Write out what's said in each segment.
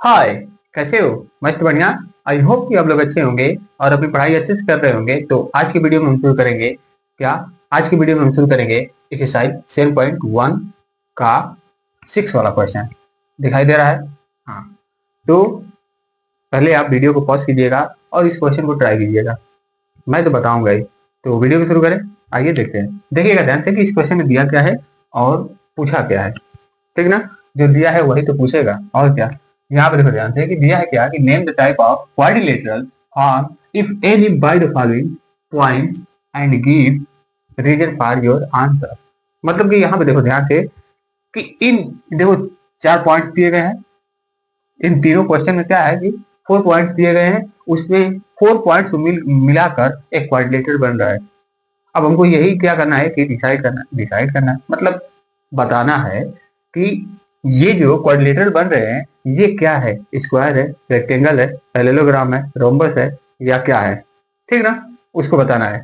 हाय, कैसे हो? मस्त बढ़िया। आई होप कि आप लोग अच्छे होंगे और अपनी पढ़ाई अच्छे से कर रहे होंगे। तो आज की वीडियो में हम शुरू करेंगे क्या? आज की वीडियो में हम शुरू करेंगे एक्सरसाइज 7.1 का 6 वाला क्वेश्चन। दिखाई दे रहा है? हाँ। तो पहले आप वीडियो को पॉज कीजिएगा और इस क्वेश्चन को ट्राई कीजिएगा। मैं तो बताऊंगा ही। तो वीडियो को शुरू करें। आइए देखते हैं। देखिएगा ध्यान से कि इस क्वेश्चन में दिया क्या है और पूछा क्या है। ठीक ना? जो दिया है वही तो पूछेगा और क्या। यहाँ पे देखो ध्यान से कि दिया है क्या कि name the type of quadrilateral form if any by the following points and give reason for your answer. मतलब कि यहाँ पे देखो ध्यान से कि इन देखो 4 पॉइंट दिए गए हैं। इन तीनों क्वेश्चन में क्या है कि 4 पॉइंट दिए गए हैं, उसमें 4 पॉइंट्स को मिलाकर एक क्वाड्रिलेटरल बन रहा है। अब हमको यही क्या करना है कि डिसाइड करना है, मतलब बताना है कि ये जो क्वाड्रिलेटरल बन रहे हैं ये क्या है, स्क्वायर है, रेक्टेंगल है, पैरेललोग्राम है, रोम्बस है या क्या है। ठीक ना? उसको बताना है।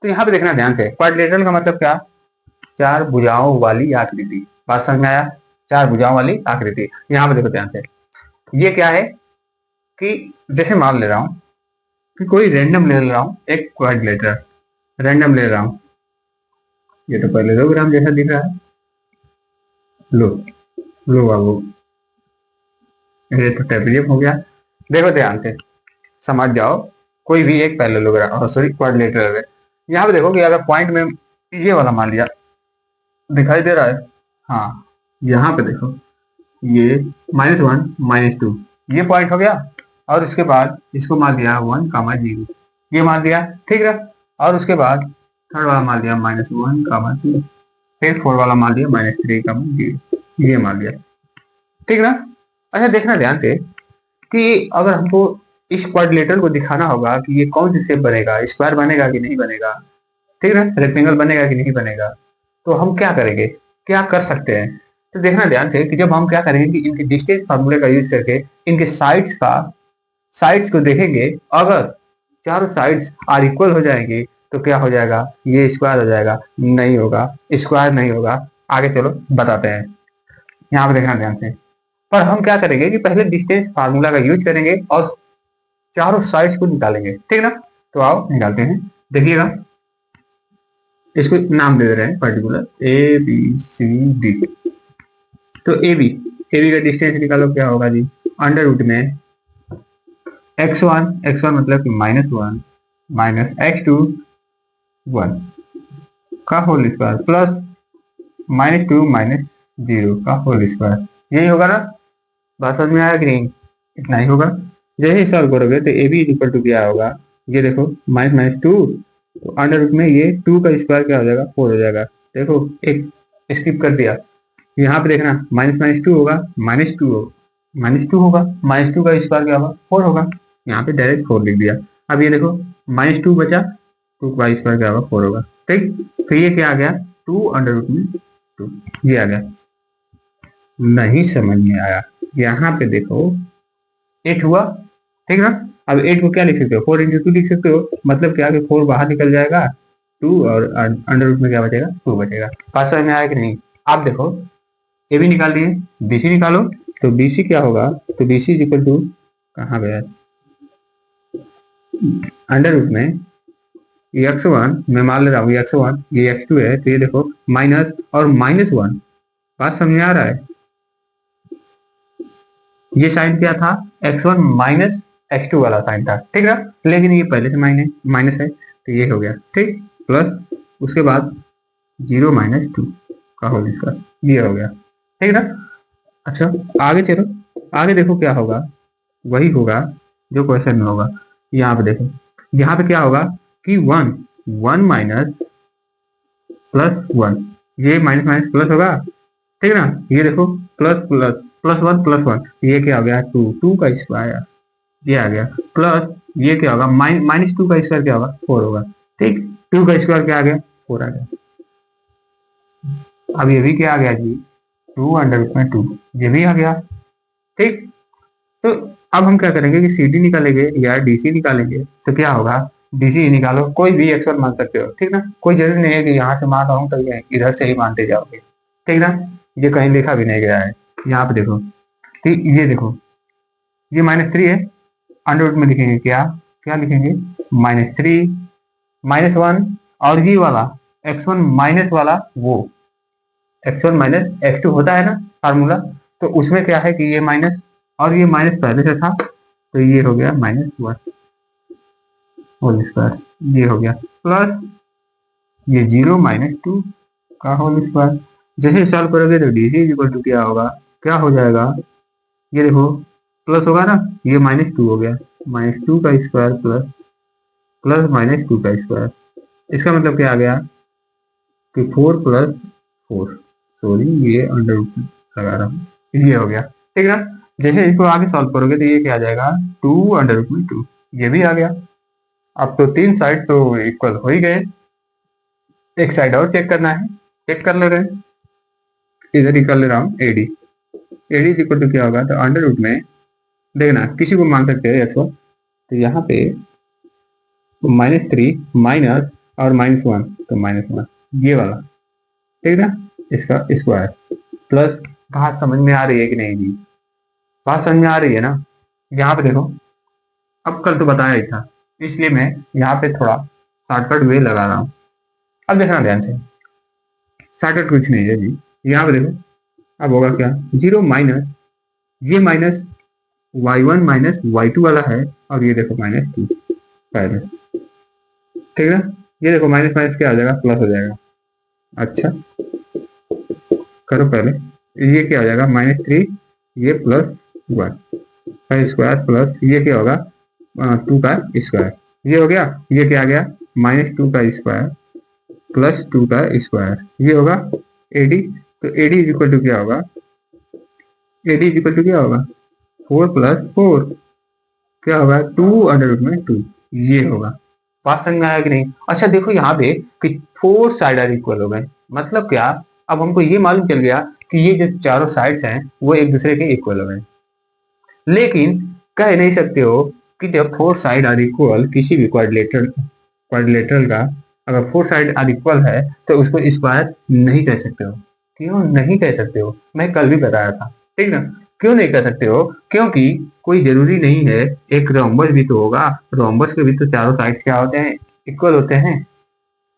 तो यहाँ पे देखना ध्यान से, क्वाड्रिलेटरल का मतलब क्या? 4 भुजाओं वाली आकृति। बात समझ में आया? 4 भुजाओं वाली आकृति। यहाँ पे देखो ध्यान से, ये क्या है कि जैसे मान ले रहा हूं कि कोई रैंडम ले रहा हूं, एक क्वाड्रिलेटरल रैंडम ले रहा हूं। ये तो पैरेललोग्राम जैसा दिख रहा है। लो लो बाबू, ये तो ट्रेपेजियम हो गया। देखो ध्यान से, समझ जाओ। कोई भी एक पैरेललोग्राम सॉरी क्वाड्रिलेटरल है। यहाँ पे देखो कि अगर पॉइंट में ये वाला मान लिया, दिखाई दे रहा है? हाँ। यहाँ पे देखो, ये -1 -2 ये पॉइंट हो गया और उसके बाद इसको मान दिया 1, 0 ये मान दिया। ठीक है? और उसके बाद थर्ड वाला मान लिया -1, 2 फिर 4 वाला मान लिया -3, 0 ये मान लिया। ठीक ना? अच्छा देखना ध्यान से कि अगर हमको इस क्वाड्रिलेटरल को दिखाना होगा कि ये कौन सी शेप बनेगा, स्क्वायर बनेगा कि नहीं बनेगा, ठीक है, रेक्टेंगल बनेगा कि नहीं बनेगा, तो हम क्या करेंगे, क्या कर सकते हैं। तो देखना ध्यान से कि जब हम क्या करेंगे कि इनके डिस्टेंस फार्मूले का यूज करके इनके साइड्स को देखेंगे। अगर चारों साइड्स आर इक्वल हो जाएंगे तो क्या हो जाएगा, ये स्क्वायर हो जाएगा। नहीं होगा, स्क्वायर नहीं होगा। आगे चलो बताते हैं। यहाँ पे देखना ध्यान से, पर हम क्या करेंगे कि पहले डिस्टेंस फार्मूला का यूज करेंगे और चारों साइड्स को निकालेंगे। ठीक ना? तो आओ निकालते हैं। देखिएगा, इसको नाम दे रहे हैं पर्टिकुलर ABCD। तो ए बी का डिस्टेंस निकालो, क्या होगा जी, अंडर रूट में x1 मतलब कि -1 माइनस x2 1 का होल स्क्वायर प्लस -2 -0 का होल स्क्वायर। यही होगा ना? बात समझ में आया कि नहीं? इतना ही होगा। जैसे ही सॉल्व करोगे तो ए बी इक्वल टू क्या होगा, ये देखो -2 तो अंडर रूट में ये 2 का स्क्वायर क्या हो जाएगा, 4 हो जाएगा। देखो एक स्किप कर दिया। यहाँ पे देखना -2 होगा, -2 होगा, -2 का स्क्वायर क्या होगा, 4 होगा। यहाँ पे डायरेक्ट 4 लिख दिया। अब ये देखो -2 बचा, 2 का स्क्वायर क्या होगा, 4 होगा। ठीक, तो ये क्या आ गया, 2 अंडर रूट में 2 ये आ गया। नहीं समझ में आया? यहाँ पे देखो 8 हुआ। ठीक ना? अब 8 को क्या लिख सकते हो, 4 × 2 लिख सकते हो। मतलब क्या कि 4 बाहर निकल जाएगा, 2 और अंडर रूट में क्या बचेगा, 2 बचेगा। बात समझ में आया कि नहीं? आप देखो ए भी निकाल दिए, BC निकालो। तो BC क्या होगा, तो BC इक्वल टू कहाँ गया, अंडर रूट में x1 मैं मान ले रहा हूँ, x1 ये x2 है, तो ये देखो माइनस और -1। बात समझ में आ रहा है? ये साइन क्या था, x1 माइनस x2 वाला साइन था। ठीक है? लेकिन ये पहले से माइनस है तो ये हो गया। ठीक, प्लस उसके बाद 0 -2 का होल स्क्वायर ये हो गया। ठीक ना? अच्छा आगे चलो, आगे देखो क्या होगा, वही होगा जो क्वेश्चन में होगा। यहाँ पे देखो, यहाँ पे क्या होगा कि 1 माइनस +1 ये माइनस माइनस प्लस होगा। ठीक ना? ये देखो प्लस प्लस +1 ये क्या हो गया, 2 का स्क्वायर ये आ गया, प्लस ये क्या होगा, -2 का स्क्वायर क्या होगा, 4 होगा। ठीक, 2 का स्क्वायर क्या आ गया, 4 आ गया। अब ये भी क्या आ गया जी, 2 अंडर रूट में 2 ये भी आ गया। ठीक, तो अब हम क्या करेंगे कि CD निकालेंगे या DC निकालेंगे। तो क्या होगा, DC निकालो, कोई भी x1 मान सकते हो। ठीक ना? कोई जरूरी नहीं है कि यहाँ से मान रहा हूँ तो इधर से ही मानते जाओगे। ठीक ना? ये कहीं लिखा भी नहीं गया है। यहाँ पे देखो, ठीक, ये देखो ये -3 है, अंडर रूट में लिखेंगे क्या, क्या लिखेंगे -3 -1, और ये वाला x1 माइनस वाला वो x1 माइनस x2 होता है ना फार्मूला, तो उसमें क्या है कि ये माइनस और ये माइनस पहले से था, तो ये हो गया -1 होल स्क्वायर, ये हो गया प्लस ये 0 -2 का होल स्क्वायर। जैसे सॉल्व करोगे तो डी सी इक्वल टू क्या होगा, क्या हो जाएगा, ये देखो प्लस होगा ना, ये -2 हो गया, -2 का स्क्वायर प्लस प्लस -2 का स्क्वायर। इसका मतलब क्या आ गया कि 4 + 4, सॉरी ये अंडर रूट लगा रहा हूँ, ये हो गया, ठीक है ना। जैसे इसको आगे सॉल्व करोगे तो ये क्या आ जाएगा 2√2, ये भी आ गया। अब तो तीन साइड तो इक्वल हो ही गए, एक साइड और चेक करना है, चेक कर ले रहे हैं, इधर ही कर ले रहा हूँ एडी, एडी इक्वल टू क्या होगा, तो अंडर रूट में देखना किसी को मान सकते हैं 100, तो यहाँ पे -3 माइनस और -1, तो -1 ये वाला, ठीक है ना, इसका स्क्वायर प्लस। बात समझ में आ रही है कि नहीं जी, बात समझ में आ रही है ना। यहाँ पे देखो, अब कल तो बताया ही था, इसलिए मैं यहाँ पे थोड़ा शॉर्टकट वे लगा रहा हूँ। अब देखना ध्यान से, शॉर्टकट कुछ नहीं है जी, यहाँ पे देखो अब होगा क्या, 0 माइनस ये माइनस y1 माइनस y2 वाला है, और ये देखो -2 पहले, ठीक है ना। ये देखो माइनस माइनस क्या आ जाएगा, प्लस हो जाएगा। अच्छा करो पहले, ये क्या हो जाएगा -3, ये +1 का स्क्वायर प्लस ये क्या होगा 2 का स्क्वायर, ये हो गया, ये क्या आ गया -2 का स्क्वायर प्लस 2 का स्क्वायर, ये होगा एडी। तो एडी इक्वल टू क्या होगा, एडी इक्वल टू क्या होगा 4 + 4, क्या होगा 2√2, ये होगा। बात समझ में आया कि नहीं। अच्छा देखो यहाँ पे कि 4 साइड आर इक्वल हो गए, मतलब क्या, अब हमको ये मालूम चल गया कि ये जो चारों साइड्स हैं वो एक दूसरे के इक्वल हो गए। लेकिन कह नहीं सकते हो कि जब 4 साइड आर इक्वल किसी भी क्वाड्रिलेटरल का अगर 4 साइड आर इक्वल है तो उसको स्क्वायर नहीं कह सकते हो। क्यों नहीं कह सकते हो, मैं कल भी बताया था, ठीक ना। क्यों नहीं कह सकते हो, क्योंकि कोई जरूरी नहीं है, एक रोम्बस भी तो होगा, रोम्बस के भी तो चारों साइड क्या होते हैं, इक्वल होते हैं।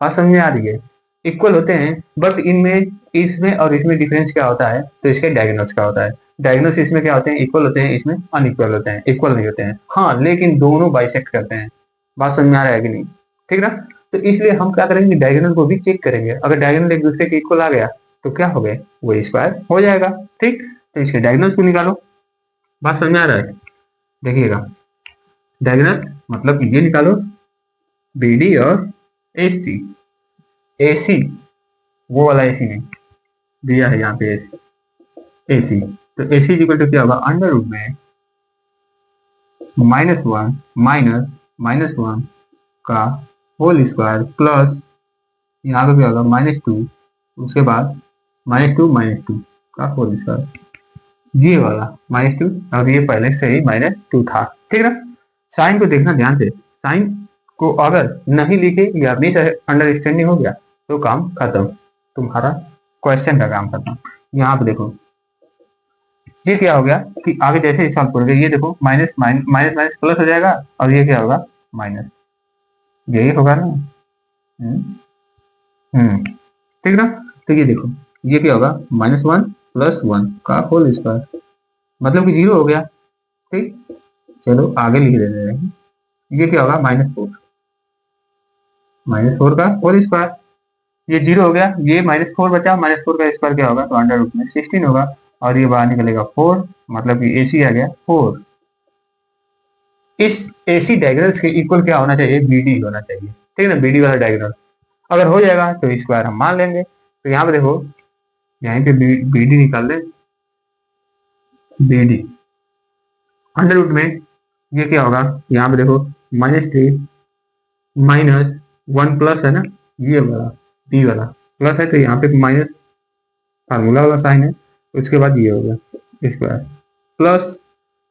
बात समझ में आ रही है, इक्वल होते हैं, बट इनमें इसमें और इसमें डिफरेंस क्या होता है, तो इसके डायगोनल्स का होता है। डायगोनल्स इसमें क्या होते हैं, इक्वल होते हैं, इसमें अनइक्वल होते हैं, इक्वल नहीं होते हैं। हाँ लेकिन दोनों बाइसेक्ट करते हैं। बात समझ में आ रहा है कि नहीं, ठीक ना। तो इसलिए हम क्या करेंगे, डायगोनल को भी चेक करेंगे, अगर डायगोनल एक दूसरे के इक्वल आ गया तो क्या हो गए, वो स्क्वायर हो जाएगा, ठीक। तो इसके डायगोनल्स को निकालो। बात समझ में आ रहा है, देखिएगा डायगोनल मतलब ये निकालो, बी डी और AC, AC वो वाला AC नहीं दिया है यहाँ पे, AC। तो AC इक्वल टू क्या होगा, अंडर रूट में -1 माइनस -1 का होल स्क्वायर प्लस यहाँ पे क्या होगा -2, उसके बाद -2 का होल स्क्वायर, ये वाला -2, और ये पहले से ही -2 था, ठीक ना। साइन को देखना ध्यान से, साइन को अगर नहीं लिखे या मिस अंडरस्टैंडिंग हो गया तो काम खत्म, तुम्हारा क्वेश्चन का काम खत्म। यहाँ पे देखो ये क्या हो गया कि आगे जैसे सॉल्व करोगे, ये देखो माइनस माइनस माइनस प्लस हो जाएगा, और ये क्या होगा माइनस, यही होगा ना। ठीक ना। तो ये देखो ये क्या होगा -1 + 1 का होल स्क्वायर, मतलब कि 0 हो गया, ठीक। चलो आगे लिख देते हैं, ये क्या होगा -4 का होल स्क्वायर, ये 0 हो गया, ये -4 बचा, -4 का स्क्वायर क्या होगा, तो अंडर रूट में 16 होगा, और ये बाहर निकलेगा 4, मतलब कि AC आ गया 4। इस AC डायगोनल्स के इक्वल क्या होना चाहिए, BD होना चाहिए, ठीक है ना, BD वाला डायगोनल अगर हो जाएगा तो स्क्वायर हम मान लेंगे। तो यहाँ पे देखो, यहीं पे BD निकाल दें, BD अंडर रूट में ये क्या होगा, यहाँ पे देखो -3 -1 प्लस है ना, ये वाला B वाला प्लस है, तो यहाँ पे माइनस फार्मूला वाला साइन है, उसके बाद ये होगा स्क्वायर प्लस,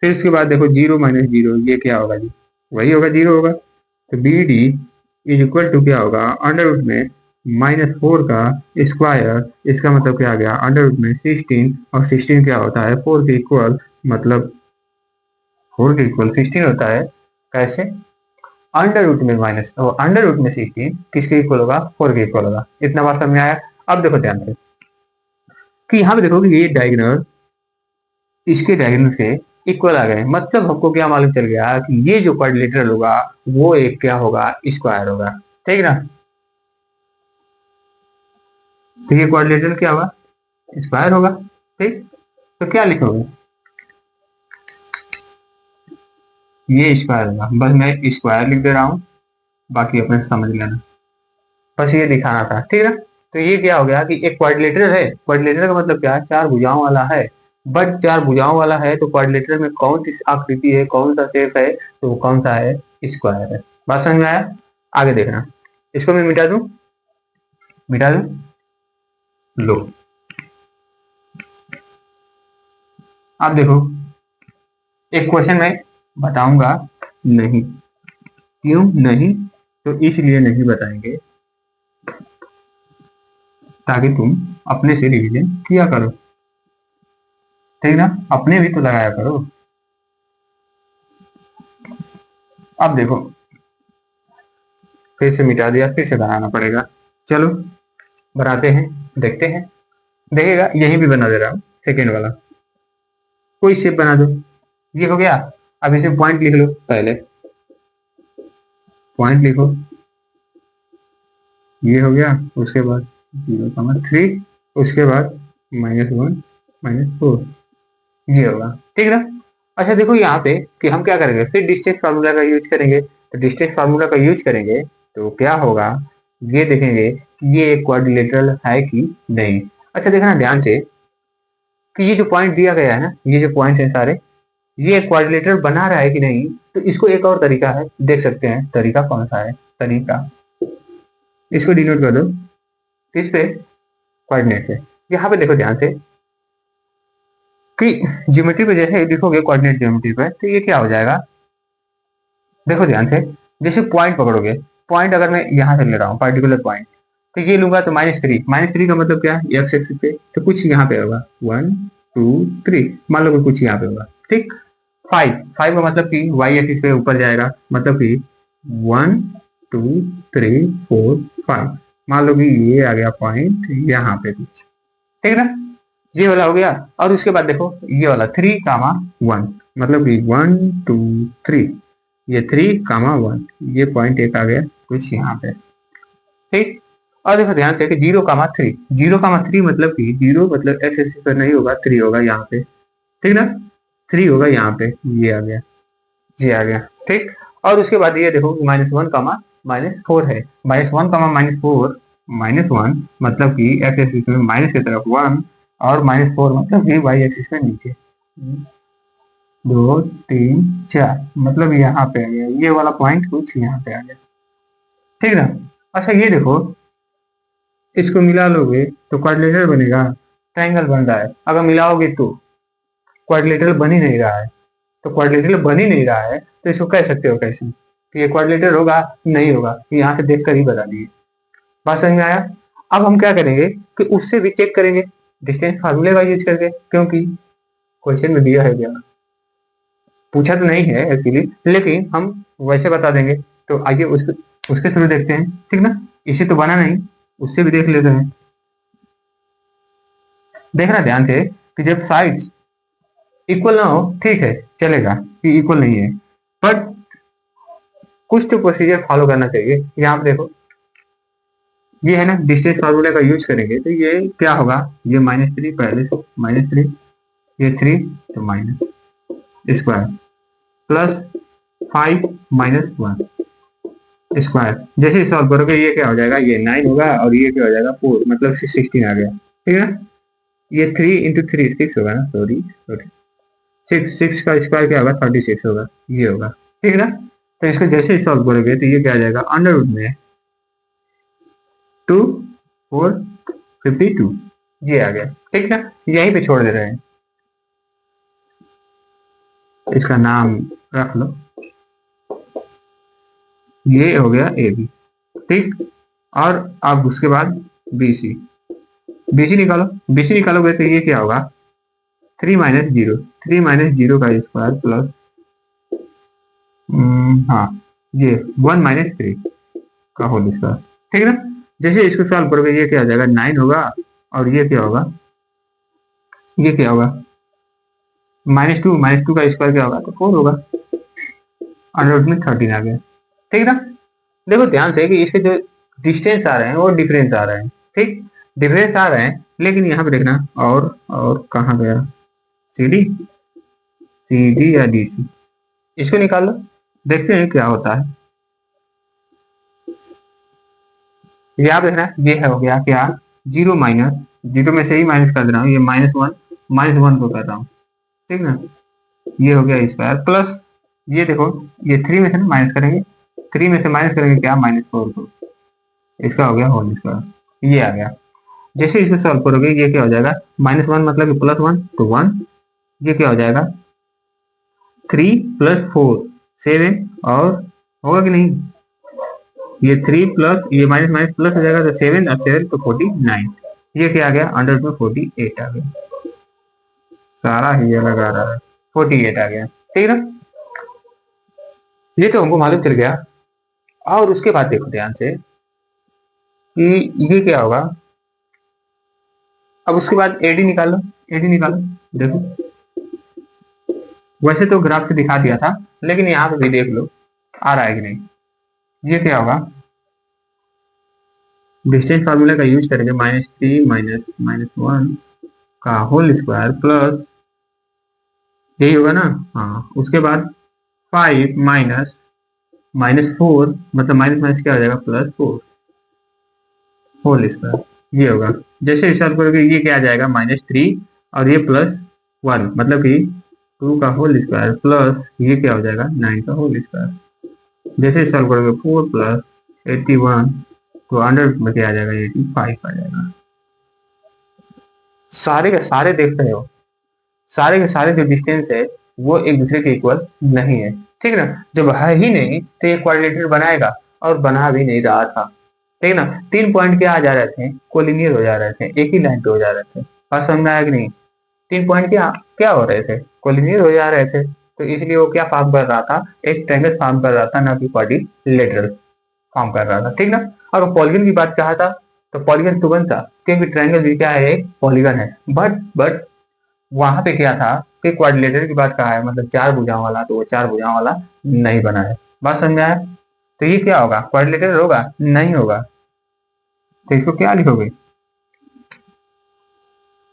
फिर उसके बाद देखो 0 - 0, ये क्या होगा जी, वही होगा 0 होगा। तो BD इज इक्वल टू क्या होगा, अंडर रूट में -4 का स्क्वायर, इसका मतलब क्या आ गया, अंडर रूट में 16, और 16 क्या होता है 4 के इक्वल, मतलब 4 के इक्वल 16 होता है। कैसे? अंडर रूट में माइनस, अंडर रूट में 16 किसके इक्वल होगा? 4 के इक्वल होगा। इतना बात समझ में आया? अब देखो ध्यान से कि यहाँ पे देखो कि ये डायगोनल इसके डायगोनल से इक्वल आ गए, मतलब हमको क्या मालूम चल गया कि ये जो क्वाड्रिलेटरल होगा वो एक क्या होगा? स्क्वायर होगा। ठीक ना? तो ये क्वाड्रिलेटरल क्या होगा? स्क्वायर होगा। ठीक, तो क्या लिखोगे? ये स्क्वायर होगा। बस मैं स्क्वायर लिख दे रहा हूँ, बाकी अपने समझ लेना। बस ये दिखाना था। ठीक है? तो ये क्या हो गया कि एक क्वाड्रिलेटरल है। क्वाड्रिलेटरल का मतलब क्या है? चार भुजाओं वाला है। बट चार भुजाओं वाला है तो क्वाड्रिलेटरल में कौन सी आकृति है, कौन सा शेप है? तो वो कौन सा है? स्क्वायर है। बात समझ में आया? आगे देखना। इसको मैं मिटा दूं, मिटा दूं, लो। अब देखो, एक क्वेश्चन मैं बताऊंगा नहीं। क्यों नहीं? तो इसलिए नहीं बताएंगे ताकि तुम अपने से रिवीजन किया करो। ठीक ना? अपने भी तो लगाया करो। अब देखो, फिर से मिटा दिया, फिर से बनाना पड़ेगा। चलो बनाते हैं, देखते हैं। देखेगा यही भी बना दे रहा हूँ, सेकेंड वाला कोई शेप बना दो। ये हो गया। अब इसे पॉइंट लिख लो। पहले पॉइंट लिखो, ये हो गया। उसके बाद 0,3, उसके बाद -1 -4, ये होगा। ठीक ना? अच्छा देखो यहाँ पे कि हम क्या करेंगे, फिर डिस्टेंस फार्मूला का यूज करेंगे। तो डिस्टेंस फार्मूला का यूज करेंगे तो क्या होगा, ये देखेंगे कि ये एक क्वाड्रिलेटरल है कि नहीं। अच्छा देखना ध्यान से कि ये जो पॉइंट दिया गया है ना, ये जो पॉइंट है सारे, ये क्वाड्रिलेटरल बना रहा है कि नहीं। तो इसको एक और तरीका है, देख सकते हैं। तरीका कौन सा है? तरीका, इसको डिनोट कर दो किस पे? कोऑर्डिनेट पे। यहाँ पे देखो ध्यान से कि ज्योमेट्री पे जैसे लिखोगे कोऑर्डिनेट ज्योमेट्री पे, तो ये क्या हो जाएगा? देखो ध्यान से, जैसे पॉइंट पकड़ोगे, पॉइंट अगर मैं यहाँ से ले रहा हूँ पर्टिकुलर पॉइंट, तो ये लूंगा तो -3। -3 का मतलब क्या है? एक्स एक्सिस पे, तो कुछ यहाँ पे होगा 1 2 3, मान लो कुछ यहाँ पे होगा। ठीक। 5 5 का मतलब कि वाई एक्सिस पे ऊपर जाएगा, मतलब कि 1 2 3 4 5, मान लो कि ये आ गया पॉइंट यहाँ पे कुछ। ठीक ना? ये वाला हो गया। और उसके बाद देखो ये वाला 3,1, मतलब कि 1 2 3, ये 3,1, ये पॉइंट एक आ गया कुछ यहाँ पे। ठीक। और देखो ध्यान से कि 0,3, 0,3 मतलब कि 0 मतलब एक्स एक्सिस पर नहीं होगा, 3 होगा यहाँ पे। ठीक ना? 3 होगा यहाँ पे, ये आ गया, ये आ गया। ठीक। और उसके बाद ये देखो -1,-4 है। -1,-4, -1 मतलब कि एक्स एक्सिस में माइनस की तरफ 1, और -4 मतलब कि वाई एक्सिस में नीचे 2 3 4, मतलब यहाँ पे आ गया। ये वाला पॉइंट कुछ यहाँ पे आ गया। ठीक ना? अच्छा ये देखो, इसको मिला लोगे तो क्वाड्रिलेटरल बनेगा। ट्रायंगल बन रहा है। अगर मिलाओगे तो क्वाड्रिलेटरल बन ही नहीं रहा है। तो क्वाड्रिलेटरल बन ही नहीं रहा है तो इसको कह सकते हो कैसे कि ये क्वाड्रिलेटरल होगा? नहीं होगा। यहाँ से देख कर ही बता दिए। बात समझ में आया? अब हम क्या करेंगे कि उससे भी चेक करेंगे डिस्टेंस फार्मूले का यूज करके, क्योंकि क्वेश्चन में दिया है क्या, पूछा तो नहीं है एक्चुअली, लेकिन हम वैसे बता देंगे। तो आइए उसके उसके थ्रू देखते हैं। ठीक ना? इसे तो बना नहीं, उससे भी देख लेते हैं। देखना ध्यान से कि जब साइड्स इक्वल ना हो, ठीक है चलेगा कि इक्वल नहीं है, बट कुछ तो प्रोसीजर फॉलो करना चाहिए। यहाँ पे देखो ये है ना, डिस्टेंस फार्मूला का यूज करेंगे तो ये क्या होगा, ये -3 पहले से -3, ये 3 तो माइनस स्क्वायर प्लस 5 -1 स्क्वायर। जैसे ही सॉल्व करोगे ये क्या हो जाएगा, ये 9 होगा, और ये क्या हो जाएगा 4, मतलब 16 आ गया। ठीक है? ये 3 × 3 6 होगा ना, सॉरी सॉरी, 6 का स्क्वायर क्या होगा, 36 होगा, ये होगा। ठीक है ना? तो इसको जैसे ही सॉल्व करोगे तो ये क्या आ जाएगा, अंडर रूट में 2 4 52, ये आ गया। ठीक है? यहीं पे छोड़ दे रहे हैं, इसका नाम रख लो, ये हो गया ए बी। ठीक। और अब उसके बाद बी सी, बीसी निकालो। बीसी निकालोगे तो ये क्या होगा, 3 - 0, 3 - 0 का स्क्वायर प्लस हाँ, ये 1 - 3 का होल स्क्वायर, ठीक है ना। जैसे इसको सॉल्व करोगे ये क्या हो जाएगा, 9 होगा, और ये क्या होगा, ये क्या होगा, -2 का स्क्वायर क्या होगा, तो 4 होगा, अंडर रूट में 13 आ गया, ठीक है ना। देखो ध्यान से कि इसके जो डिस्टेंस आ रहे हैं वो डिफरेंस आ रहे हैं, ठीक, डिफरेंस आ रहे हैं, लेकिन यहाँ पे देखना, और कहाँ गया, CD, CD या DC, इसको निकाल लो, देखते हैं क्या होता है। यहाँ पे देखना, ये है हो गया क्या, 0 माइनस, 0 में से ही माइनस कर दे रहा हूँ, ये -1 को कर रहा हूँ, ठीक ना। ये हो गया स्क्वायर प्लस, ये देखो, ये 3 में से माइनस करेंगे, 3 में से माइनस करेंगे क्या, -4 को, इसका हो गया होल स्क्वायर, ये आ गया। जैसे इसको सॉल्व करोगे ये क्या हो जाएगा, -1 मतलब +1 तो 1, ये क्या हो जाएगा, 3 + 4 7, और होगा कि नहीं, ये 3 प्लस ये माइनस माइनस प्लस हो जाएगा, तो 7 और 7 तो 49, ये क्या आ गया, अंडर में 48 आ गया, सारा ही अलग आ रहा है, 48 आ गया, ठीक है ना। ये तो हमको मालूम चल गया। और उसके बाद देखो ध्यान से कि ये क्या होगा, अब उसके बाद एडी निकालो, एडी निकालो, देखो वैसे तो ग्राफ से दिखा दिया था, लेकिन यहाँ पे भी देख लो आ रहा है कि नहीं। ये क्या होगा, डिस्टेंस फार्मूला का यूज करेंगे, -3 -1 का होल स्क्वायर प्लस, यही होगा ना, हाँ, उसके बाद 5 -4 मतलब माइनस माइनस क्या हो जाएगा, +4 होल स्क्वायर, ये होगा। जैसे सॉल्व करोगे ये क्या आ जाएगा, -3, और ये +1 मतलब कि 2 का होल स्क्वायर प्लस ये क्या हो जाएगा, 9 का होल स्क्वायर। जैसे सॉल्व करोगे 4 + 81 तो अंडर में क्या आ जाएगा, 85 आ जाएगा। सारे के सारे देख रहे हो, सारे के सारे जो डिस्टेंस है वो एक दूसरे के इक्वल नहीं है, ठीक है ना। जब है ही नहीं तो ये क्वाड्रिलेटरल बनाएगा, और बना भी नहीं रहा था, ठीक है ना। 3 पॉइंट क्या आ जा रहे थे, कोलिनियर हो जा रहे थे, एक ही लाइन पे हो जा रहे थे, बात समझ में आया कि नहीं। 3 पॉइंट क्या क्या हो रहे थे, कोलिनियर हो जा रहे थे, तो इसलिए वो क्या फॉर्म कर रहा था, एक ट्रायंगल फॉर्म कर रहा था, ना कि क्वाड्रिलेटरल फॉर्म कर रहा था, ठीक ना। अगर पॉलीगन की बात कहा था तो पॉलीगन तो बनता, क्योंकि ट्रायंगल भी क्या है, एक पॉलीगन है, बट वहां पे क्या था कि क्वाड्रिलेटरल की बात कहा है, मतलब 4 भुजाओं वाला, तो वो 4 भुजाओं वाला नहीं बना है, बात समझ में आया। तो ये क्या होगा, क्वाड्रिलेटरल होगा, नहीं होगा, तो इसको क्या लिखोगे,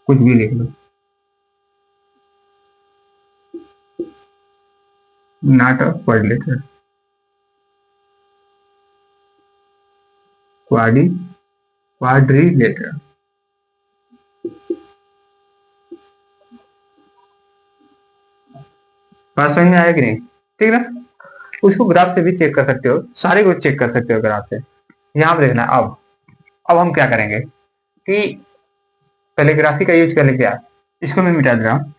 कुछ भी लिख लो, नॉट अ क्वाड्रिलेटरल, क्वाड्रिलेटरल, बात समझ में आया कि नहीं, ठीक है ना। उसको ग्राफ से भी चेक कर सकते हो, सारे को चेक कर सकते हो ग्राफ से। यहाँ पे देखना, अब हम क्या करेंगे कि पहले ग्राफी का यूज कर ले, क्या, इसको मैं मिटा दे रहा हूँ।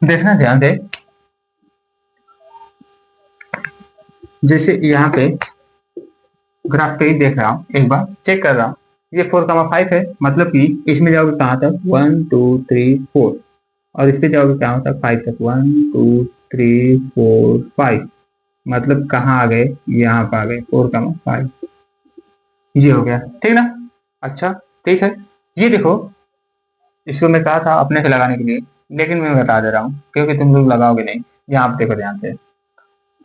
देखना ध्यान से, जैसे यहाँ पे ग्राफ पे ही देख रहा हूँ, एक बार चेक कर रहा हूँ, ये 4,5 है, मतलब कि इसमें जाओगे कहाँ तक, 1 2 3 4, और इस पे जाओगे कहाँ तक, 5 तक, 1 2 3 4 5, मतलब कहाँ आ गए, यहाँ पे आ गए 4,5, ये हो गया, ठीक ना। अच्छा, ठीक है, ये देखो, इसको मैं कहा था अपने से लगाने के लिए, लेकिन मैं बता दे रहा हूँ क्योंकि तुम लोग लगाओगे नहीं। यहाँ पे देखो ध्यान से,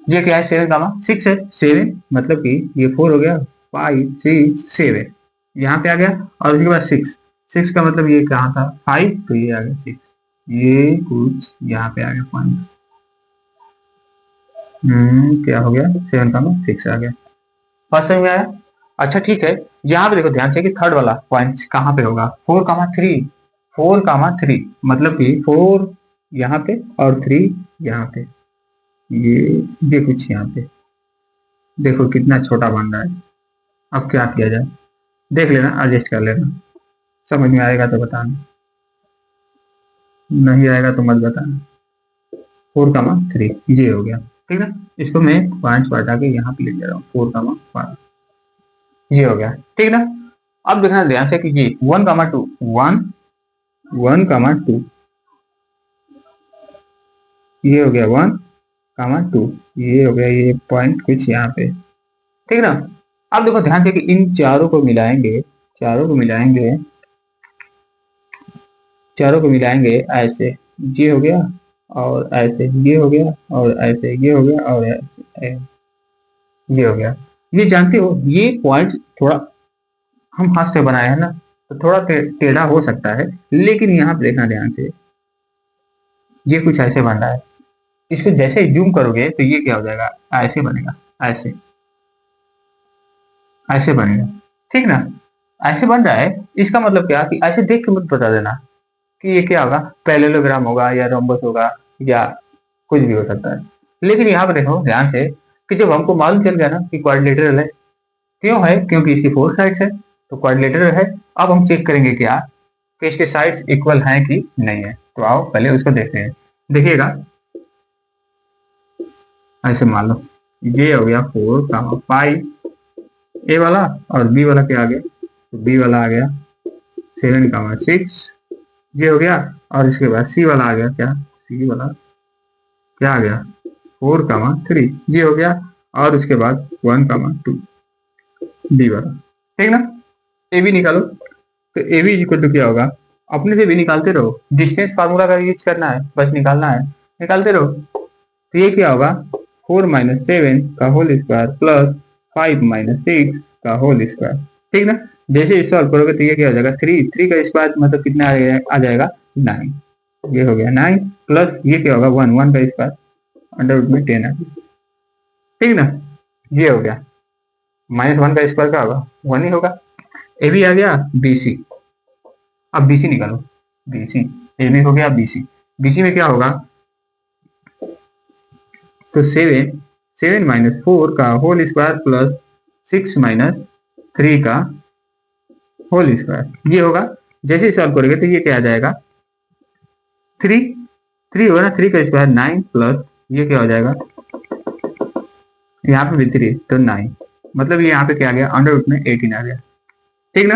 ये क्या है, 7,6 है, 7 मतलब कि ये 4 हो गया, 5 6 7 यहाँ पे आ गया, और उसके बाद 6, 6 का मतलब ये कहाँ था, 5, तो ये आ गया 6, ये कुछ यहाँ पे आ गया पॉइंट, क्या हो गया, 7,6 आ गया, बात समझ में आया। अच्छा ठीक है, यहाँ पे देखो ध्यान से कि थर्ड वाला पॉइंट कहाँ पे होगा, 4,3, 4,3 मतलब कि 4 यहाँ पे और 3 यहाँ पे, ये कुछ यहाँ पे देखो कितना छोटा बन रहा है। अब क्या किया जाए, देख लेना, एडजस्ट कर लेना, समझ में आएगा तो बताना, नहीं आएगा तो मत बताना। 4,3 ये हो गया। ठीक ना, इसको मैं 5 पार्ट आके यहाँ पे ले जा रहा हूँ, 4,5 ये हो गया। ठीक ना, अब देखना ध्यान से कि ये 1,2 1,2 ये हो गया 1,2 ये हो गया, ये पॉइंट कुछ यहाँ पे। ठीक ना, अब देखो ध्यान से कि इन चारों को मिलाएंगे, चारों को मिलाएंगे, चारों को मिलाएंगे ऐसे, ये हो गया और ऐसे ये हो गया और ऐसे ये हो गया और ऐसे ये हो गया। ये जानते हो ये पॉइंट थोड़ा हम हाथ से बनाए हैं ना, तो थोड़ा टेढ़ा हो सकता है, लेकिन यहाँ पे देखना ध्यान से, ये कुछ ऐसे बन रहा है। इसको जैसे ही जूम करोगे तो ये क्या हो जाएगा, ऐसे बनेगा, ऐसे ऐसे बनेगा। ठीक ना, ऐसे बन रहा है, इसका मतलब क्या कि ऐसे देख के मत बता देना कि ये क्या होगा, पैरेललोग्राम होगा या रोम्बस होगा या कुछ भी हो सकता है। लेकिन यहाँ पे देखो ध्यान से कि जब हमको मालूम चल गया ना कि क्वाड्रिलेटरल है, क्यों है, क्योंकि इसकी 4 साइड्स है तो क्वाड्रिलेटरल है। अब हम चेक करेंगे क्या कि इसके साइड्स इक्वल हैं कि नहीं है, तो आओ पहले उसको देखते हैं। देखिएगा ऐसे मान लो ये हो गया 4,5 ए वाला और बी वाला क्या आ गया, तो बी वाला आ गया 7,6 ये हो गया, और इसके बाद सी वाला आ गया, क्या सी वाला क्या आ गया 4,3 ये हो गया, और उसके बाद 1,2 बी वाला। ठीक ना, ए बी निकालो, तो ए बी इक्वल टू क्या होगा, अपने से भी निकालते रहो, डिस्टेंस फार्मूला का यूज करना है, बस निकालना है, निकालते रहो। तो ये क्या होगा 4 - 7 का होल स्क्वायर प्लस 5 - 6 का होल स्क्वायर। ठीक ना, जैसे इस सॉल्व करोगे तो ये क्या हो जाएगा 3 का स्क्वायर मतलब कितना आ जाएगा 9, ये हो गया 9 प्लस ये क्या होगा 1 का स्क्वायर अंडर रूट में 10 आ गया। ठीक ना, ये हो गया -1 का स्क्वायर का होगा 1 ही होगा। ए बी आ गया, बी सी, अब बी सी निकालो, बी सी ए बी हो गया, बी सी में क्या होगा, तो 7 - 4 का होल स्क्वायर प्लस 6 - 3 का होल स्क्वायर ये होगा। जैसे ही सॉल्व करोगे तो ये क्या आ जाएगा 3 होगा ना, 3 का स्क्वायर 9 प्लस ये क्या हो जाएगा, यहाँ पे भी 3 तो 9, मतलब ये यहाँ पे क्या आ गया अंडर रूट में 18 आ गया। ठीक ना,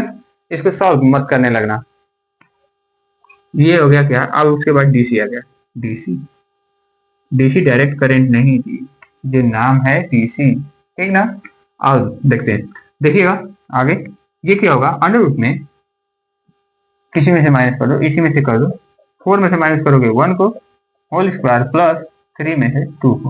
इसको सॉल्व मत करने लगना, ये हो गया क्या। अब उसके बाद डीसी आ गया, डीसी डायरेक्ट करंट नहीं थी, ये नाम है डीसी। ठीक ना, अब देखते हैं, देखिएगा आगे ये क्या होगा, अंडर रूट में किसी में से माइनस कर दो, इसी में से कर दो, 4 में से माइनस करोगे 1 को होल स्क्वायर प्लस 3 में से 2 को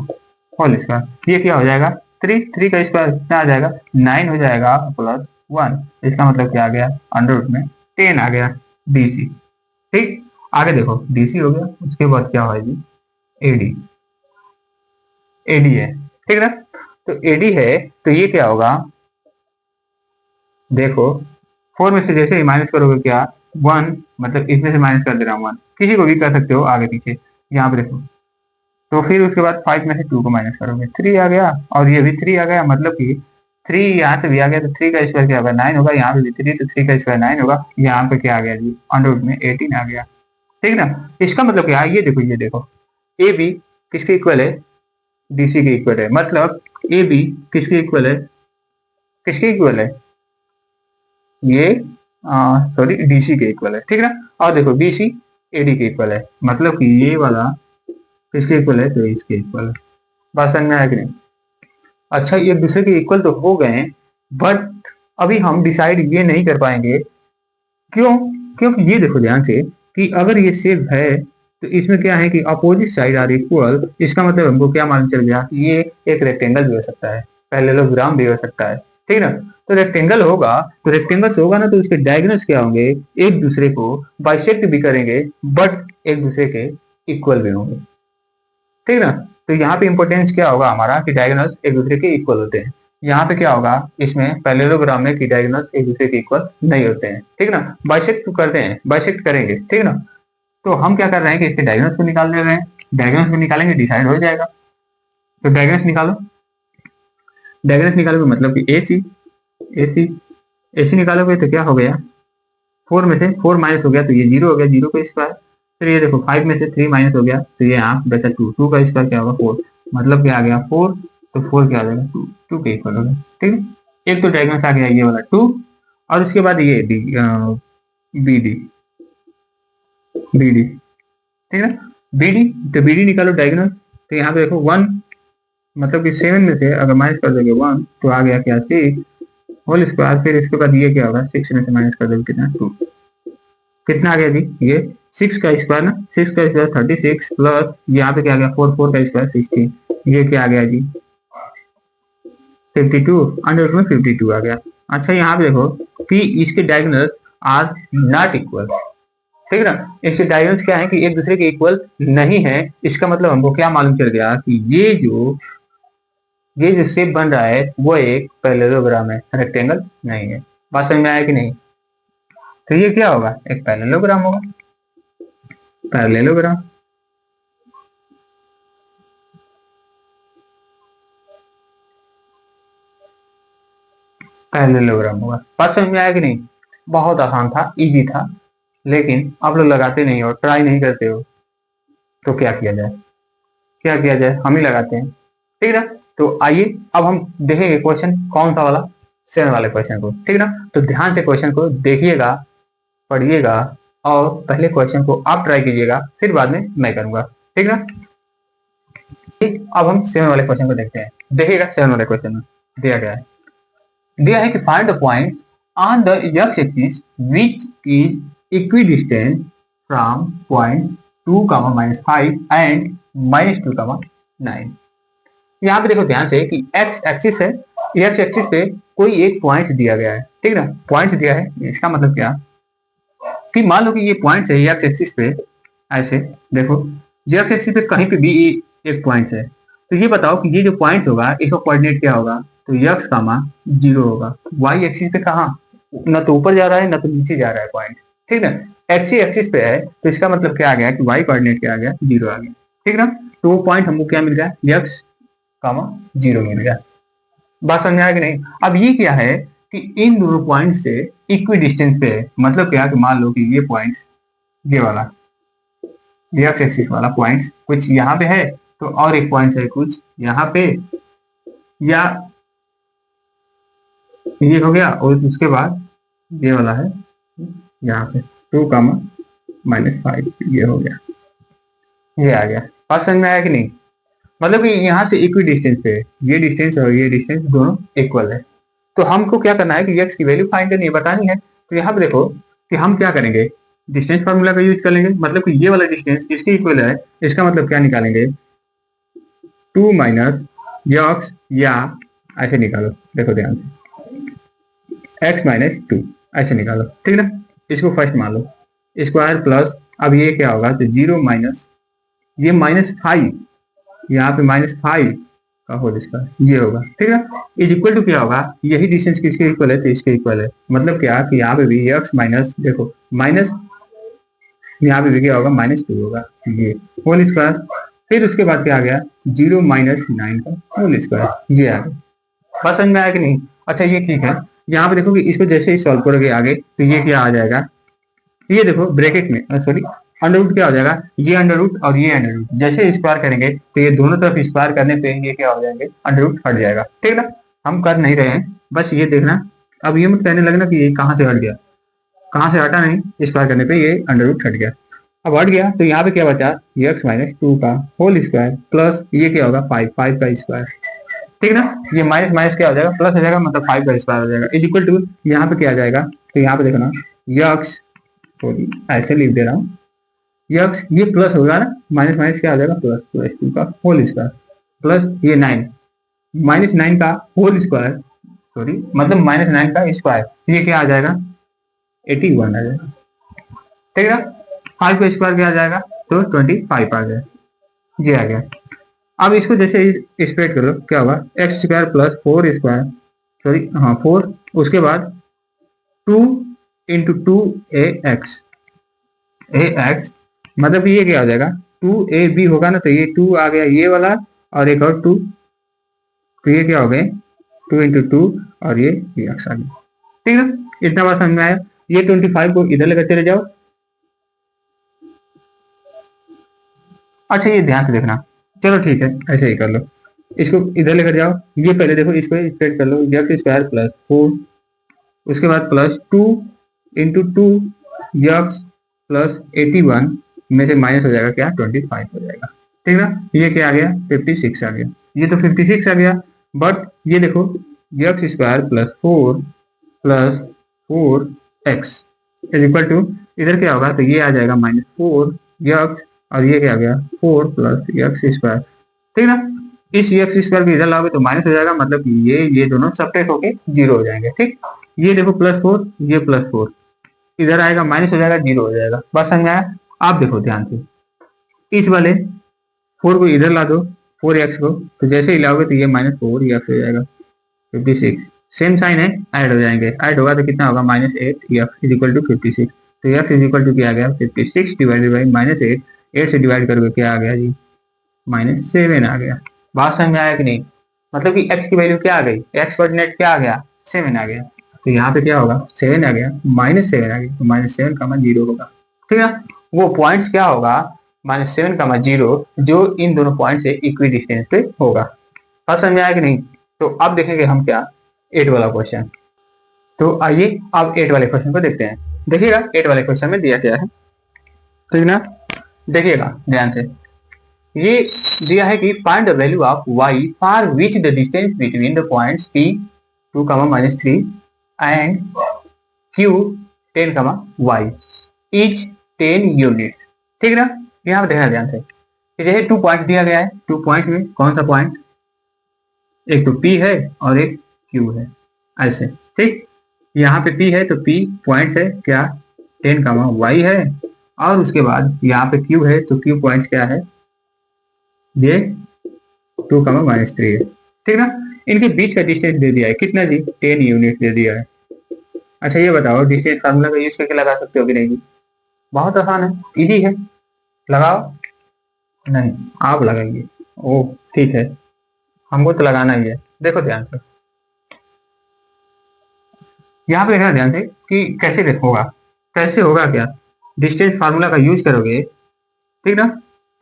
होल स्क्वायर, ये क्या हो जाएगा 3 का स्क्वायर कितना आ जाएगा 9 हो जाएगा प्लस 1, इसका मतलब क्या आ गया अंडर रूट में 10 आ गया डीसी। ठीक, आगे देखो डीसी हो गया, उसके बाद क्या होगी एडी, एडी है। ठीक ना, तो एडी है तो ये क्या होगा, देखो 4 में से जैसे ही माइनस करोगे क्या 1, मतलब इसमें से माइनस कर दे रहा हूँ 1, किसी को भी कर सकते हो आगे पीछे, यहाँ पे देखो, तो फिर उसके बाद 5 में से 2 को माइनस करोगे 3 आ गया, और ये भी 3 आ गया, मतलब कि 3 यहाँ से भी आ गया, तो 3 का स्क्वायर क्या होगा 9 होगा, यहाँ पे भी 3 तो 3 का स्क्वायर 9 होगा, यहाँ पे क्या आ गया जी अंडर रूट में 18 आ गया। ठीक ना, इसका मतलब क्या है, ये देखो ए बी किसके इक्वल है, डीसी के इक्वल है, मतलब ए बी किसके इक्वल है, किसके इक्वल है, ये सॉरी डीसी के इक्वल है। ठीक है ना, और देखो बीसी एडी के इक्वल है, मतलब कि ये वाला किसके इक्वल है, तो इसके इक्वल है। बात समझ में आया कि नहीं। अच्छा, ये दूसरे के इक्वल तो हो गए, बट अभी हम डिसाइड ये नहीं कर पाएंगे, क्यों, क्योंकि ये देखो ध्यान से कि अगर ये सेम है तो इसमें क्या है कि अपोजिट साइड आर इक्वल, इसका मतलब हमको क्या मालूम चल गया कि ये एक रेक्टेंगल भी हो सकता है, पैरेललोग्राम भी हो सकता है। ठीक ना, तो रेक्टेंगल होगा, तो रेक्टेंगल्स होगा ना, तो उसके डायगोनल्स क्या होंगे, एक दूसरे को बाइसेक्ट भी करेंगे बट एक दूसरे के इक्वल भी होंगे। ठीक ना, तो यहाँ पे इंपोर्टेंस क्या होगा हमारा कि डायगोनल्स एक दूसरे के इक्वल होते हैं। यहाँ पे क्या होगा, इसमें पैरेललोग्राम में कि डायगोनल्स एक दूसरे के इक्वल नहीं होते हैं। ठीक ना, बाइसेक्ट करते हैं, बाइसेक्ट करेंगे। ठीक ना, तो हम क्या कर रहे हैं कि इसके डायगोनल्स को निकाल ले रहे हैं, डायगोनल्स को निकालेंगे डिसाइड हो जाएगा। तो डायगोनल्स निकालो, डायगोनल्स निकालोगे मतलब कि एसी, एसी एसी निकालोगे तो क्या हो गया 4 में से 4 माइनस हो गया तो ये 0 हो गया, 0 का स्क्वायर फिर ये देखो 5 में से 3 माइनस हो गया तो ये यहाँ बचा 2, 2 का स्क्वायर क्या होगा 4, मतलब क्या आ गया 4, तो 4 क्या आ जाएगा 2, 2 के इक्वल होगा। ठीक है, एक तो डायगोनल आ गया ये वाला 2, और उसके बाद ये बी डी, बी डी, ठीक है ना, बी डी, तो बी डी निकालो डायगोनल, तो यहाँ पे देखो 1, मतलब कि 7 में से अगर माइनस कर दोगे 1 तो आ गया क्या 6 होल स्क्वायर, फिर इसके बाद ये क्या होगा 6 में से माइनस कर दोगे कितना 2, कितना आ गया जी ये 6 का स्क्वायर ना, 6 का स्क्वायर 36 प्लस यहाँ पे क्या आ गया 4, 4 का स्क्वायर 16, ये क्या आ गया जी 52, अंडर रूट में 52 आ गया। अच्छा यहाँ पे देखो कि इसके डायगोनल आर नॉट इक्वल, ठीक है ना, इसके डायगोनल्स क्या है कि एक दूसरे के इक्वल नहीं है, इसका मतलब हमको क्या मालूम चल गया कि ये जो शेप बन रहा है वो एक पैरेललोग्राम है, रेक्टेंगल नहीं है। बात समझ में आया कि नहीं? तो ये क्या होगा, एक पैरेललोग्राम होगा, पैरेललोग्राम। पैरेललोग्राम होगा। बात समझ में आया कि नहीं? बहुत आसान था, इजी था, लेकिन आप लोग लगाते नहीं हो, ट्राई नहीं करते हो, तो क्या किया जाए, क्या किया जाए, हम ही लगाते हैं। ठीक है ना, तो आइए अब हम देखेंगे क्वेश्चन कौन सा वाला, 7 वाले क्वेश्चन को। ठीक है ना, तो ध्यान से क्वेश्चन को देखिएगा, पढ़िएगा, और पहले क्वेश्चन को आप ट्राई कीजिएगा, फिर बाद में मैं करूंगा। ठीक है ना, ठीक, अब हम 7 वाले क्वेश्चन को देखते हैं। देखिएगा 7 वाले क्वेश्चन में दिया गया है, दिया है कि find the point on the x axis which is equidistant from points 2, -5 and -2, 9। यहाँ पे देखो ध्यान से कि x एक्सिस है, x एक्सिस पे कोई एक पॉइंट दिया गया है, ठीक है ना, पॉइंट दिया है, इसका मतलब क्या कि मान लो कि ये पॉइंट है x एक्सिस पे, ऐसे देखो x एक्सिस पे कहीं पे भी एक पॉइंट है, तो ये बताओ कि ये जो पॉइंट होगा इसका कोऑर्डिनेट क्या होगा, तो x, 0 होगा। y एक्सिस पे कहाँ, न तो ऊपर जा रहा है न तो नीचे जा रहा है पॉइंट, ठीक है ना, x एक्सिस पे है, तो इसका मतलब क्या आ गया कि y कोऑर्डिनेट क्या आ गया 0 आ गया। ठीक है ना, तो वो पॉइंट हमको क्या मिल गया x, 0 मिल गया। बात समझ आया कि नहीं? अब ये क्या है कि इन दोनों पॉइंट से इक्वी डिस्टेंस पे है, मतलब क्या कि मान लो कि ये पॉइंट, ये वाला x एक्सिस वाला पॉइंट कुछ यहाँ पे है, तो और एक पॉइंट है कुछ यहाँ पे, या ये हो गया, और उसके बाद ये वाला है यहाँ पे 2, -5, ये हो गया, ये आ गया। बात समझ में आया कि नहीं? मतलब कि यहाँ से इक्वी डिस्टेंस पे ये डिस्टेंस और ये डिस्टेंस दोनों इक्वल है, तो हमको क्या करना है कि x की वैल्यू फाइंड करनी है, बतानी है। तो यहाँ पे देखो कि हम क्या करेंगे, डिस्टेंस फार्मूला का यूज कर लेंगे, मतलब कि ये वाला डिस्टेंस इसके इक्वल है, इसका मतलब क्या निकालेंगे 2 x, या ऐसे निकालो, देखो ध्यान से x - 2 ऐसे निकालो, ठीक है ना, इसको फर्स्ट मान लो स्क्वायर प्लस, अब ये क्या होगा तो 0 माइनस ये -5, यहाँ पे -5 का होल स्क्वायर ये होगा, ठीक है, इज इक्वल टू क्या होगा, यही डिस्टेंस किसके इक्वल है, तो इसके इक्वल है, मतलब क्या कि यहाँ पे भी x माइनस, देखो माइनस, यहाँ पे भी क्या होगा -2 होगा, ये होल स्क्वायर, फिर उसके बाद क्या आ गया 0 - 9 का होल स्क्वायर, ये आ गया। बात समझ में आया कि नहीं? अच्छा ये ठीक है, यहाँ पे देखो कि इसको जैसे ही सॉल्व करोगे आगे, तो ये क्या आ जाएगा, ये देखो ब्रैकेट में सॉरी अंडर रूट क्या हो जाएगा, ये अंडर रूट और ये अंडर रूट, जैसे स्क्वायर करेंगे तो ये दोनों तरफ स्क्वायर करने पे ये क्या हो जाएंगे, अंडर रूट हट जाएगा, ठीक है ना, हम कर नहीं रहे हैं, बस ये देखना। अब ये मत कहने लगना कि ये कहाँ से हट गया, कहाँ से हटा नहीं, स्क्वायर करने पे ये अंडर रूट हट गया। अब हट गया तो यहाँ पे क्या बचा, x - 2 का होल स्क्वायर प्लस ये क्या होगा 5 का स्क्वायर, ठीक है ना, ये माइनस माइनस क्या हो जाएगा प्लस हो जाएगा, मतलब 5 का स्क्वायर हो जाएगा, इज इक्वल टू यहाँ पे क्या आ जाएगा, तो यहाँ पे देखना x, सॉरी ऐसे लिख दे रहा हूँ, यक्स ये प्लस होगा ना, माइनस माइनस क्या आ जाएगा प्लस, तो x2 का होल स्क्वायर प्लस ये 9 -9 का होल स्क्वायर, सॉरी मतलब -9 का स्क्वायर, ये क्या आ जाएगा 81 आ जाएगा, ठीक है ना, 5 का स्क्वायर क्या आ जाएगा, तो 25 आ गया, ये आ गया। अब इसको जैसे स्प्रेड करो क्या होगा, x square plus 4 square, sorry हाँ 4, उसके बाद 2 इंटू 2 ए एक्स, मतलब ये क्या हो जाएगा 2ab होगा ना, तो ये 2 आ गया ये वाला, और एक और 2, तो ये क्या हो गए 2 इंटू 2 और ये एक्स आ गया, ठीक है, इतना बात समझ में आया। ये 25 को इधर लेकर चले जाओ, अच्छा ये ध्यान से देखना, चलो ठीक है ऐसे ही कर लो, इसको इधर लेकर जाओ, ये पहले देखो इसको स्प्रेड कर लो, एक्स स्क्वायर प्लस 4, उसके बाद प्लस 2 इंटू 2 एक्स प्लस 81 में से माइनस हो जाएगा क्या 25 हो जाएगा, ठीक ना। ये क्या आ गया 56 आ गया, ये तो 56 आ गया, बट ये देखो x square plus 4 is equal to, इधर क्या होगा तो ये आ जाएगा -4 एक्स, और ये क्या आ गया 4 प्लस एक्स स्क्वायर, ठीक ना। इस एक्स स्क्वायर को इधर लाओगे तो माइनस हो जाएगा, मतलब ये दोनों सब्ट्रैक्ट होके 0 हो जाएंगे, ठीक। ये देखो +4, ये +4 इधर आएगा माइनस हो जाएगा 0 हो जाएगा, बात समझ में आया। आप देखो ध्यान से, इस वाले 4 को इधर ला दो, 4x को, तो जैसे ही लाओगे तो ये -4x हो जाएगा 56, सेम साइन है, ऐड हो जाएंगे, ऐड होगा तो कितना होगा -8x इज इक्वल टू 56, तो x इज इक्वल टू क्या आ गया 56 डिवाइडेड बाई -8, 8 से डिवाइड करके क्या आ गया जी -7 आ गया। बात समझ में आया कि नहीं, मतलब कि x की वैल्यू क्या आ गई, x कोऑर्डिनेट क्या आ गया 7 आ गया, तो यहाँ पे क्या होगा 7 आ गया, -7 आ गया, तो -7 का मान 0 होगा, ठीक है। वो पॉइंट्स क्या होगा -7 का मान 0, जो इन दोनों पॉइंट से इक्वी डिस्टेंस पे होगा। बात समझ में आया कि नहीं। तो अब देखेंगे हम क्या 8 वाला क्वेश्चन, तो आइए अब 8 वाले क्वेश्चन को देखते हैं। देखिएगा 8 वाले क्वेश्चन में दिया क्या है, ठीक ना, देखिएगा ध्यान से। ये दिया है कि find the value of y for which the distance between the points p 2, -3 and q 10, y is 10 unit, ठीक ना। यहाँ पे देखना ध्यान से, जैसे 2 पॉइंट दिया गया है, 2 पॉइंट में कौन सा पॉइंट, एक तो p है और एक q है, ऐसे, ठीक। यहाँ पे p है तो p पॉइंट है क्या 10, y है, और उसके बाद यहाँ पे q है तो q पॉइंट क्या है ये 2, -3 है, ठीक ना। इनके बीच का डिस्टेंस दे दिया है कितना जी 10 यूनिट दे दिया है। अच्छा ये बताओ डिस्टेंस फार्मूला का यूज करके लगा सकते हो कि नहीं जी, बहुत आसान है, इजी है, लगाओ, नहीं आप लगाइए, ओ ठीक है, हमको तो लगाना ही है। देखो ध्यान से, यहाँ पे देखना ध्यान से कि कैसे होगा, कैसे होगा क्या, डिस्टेंस फार्मूला का यूज करोगे, ठीक ना।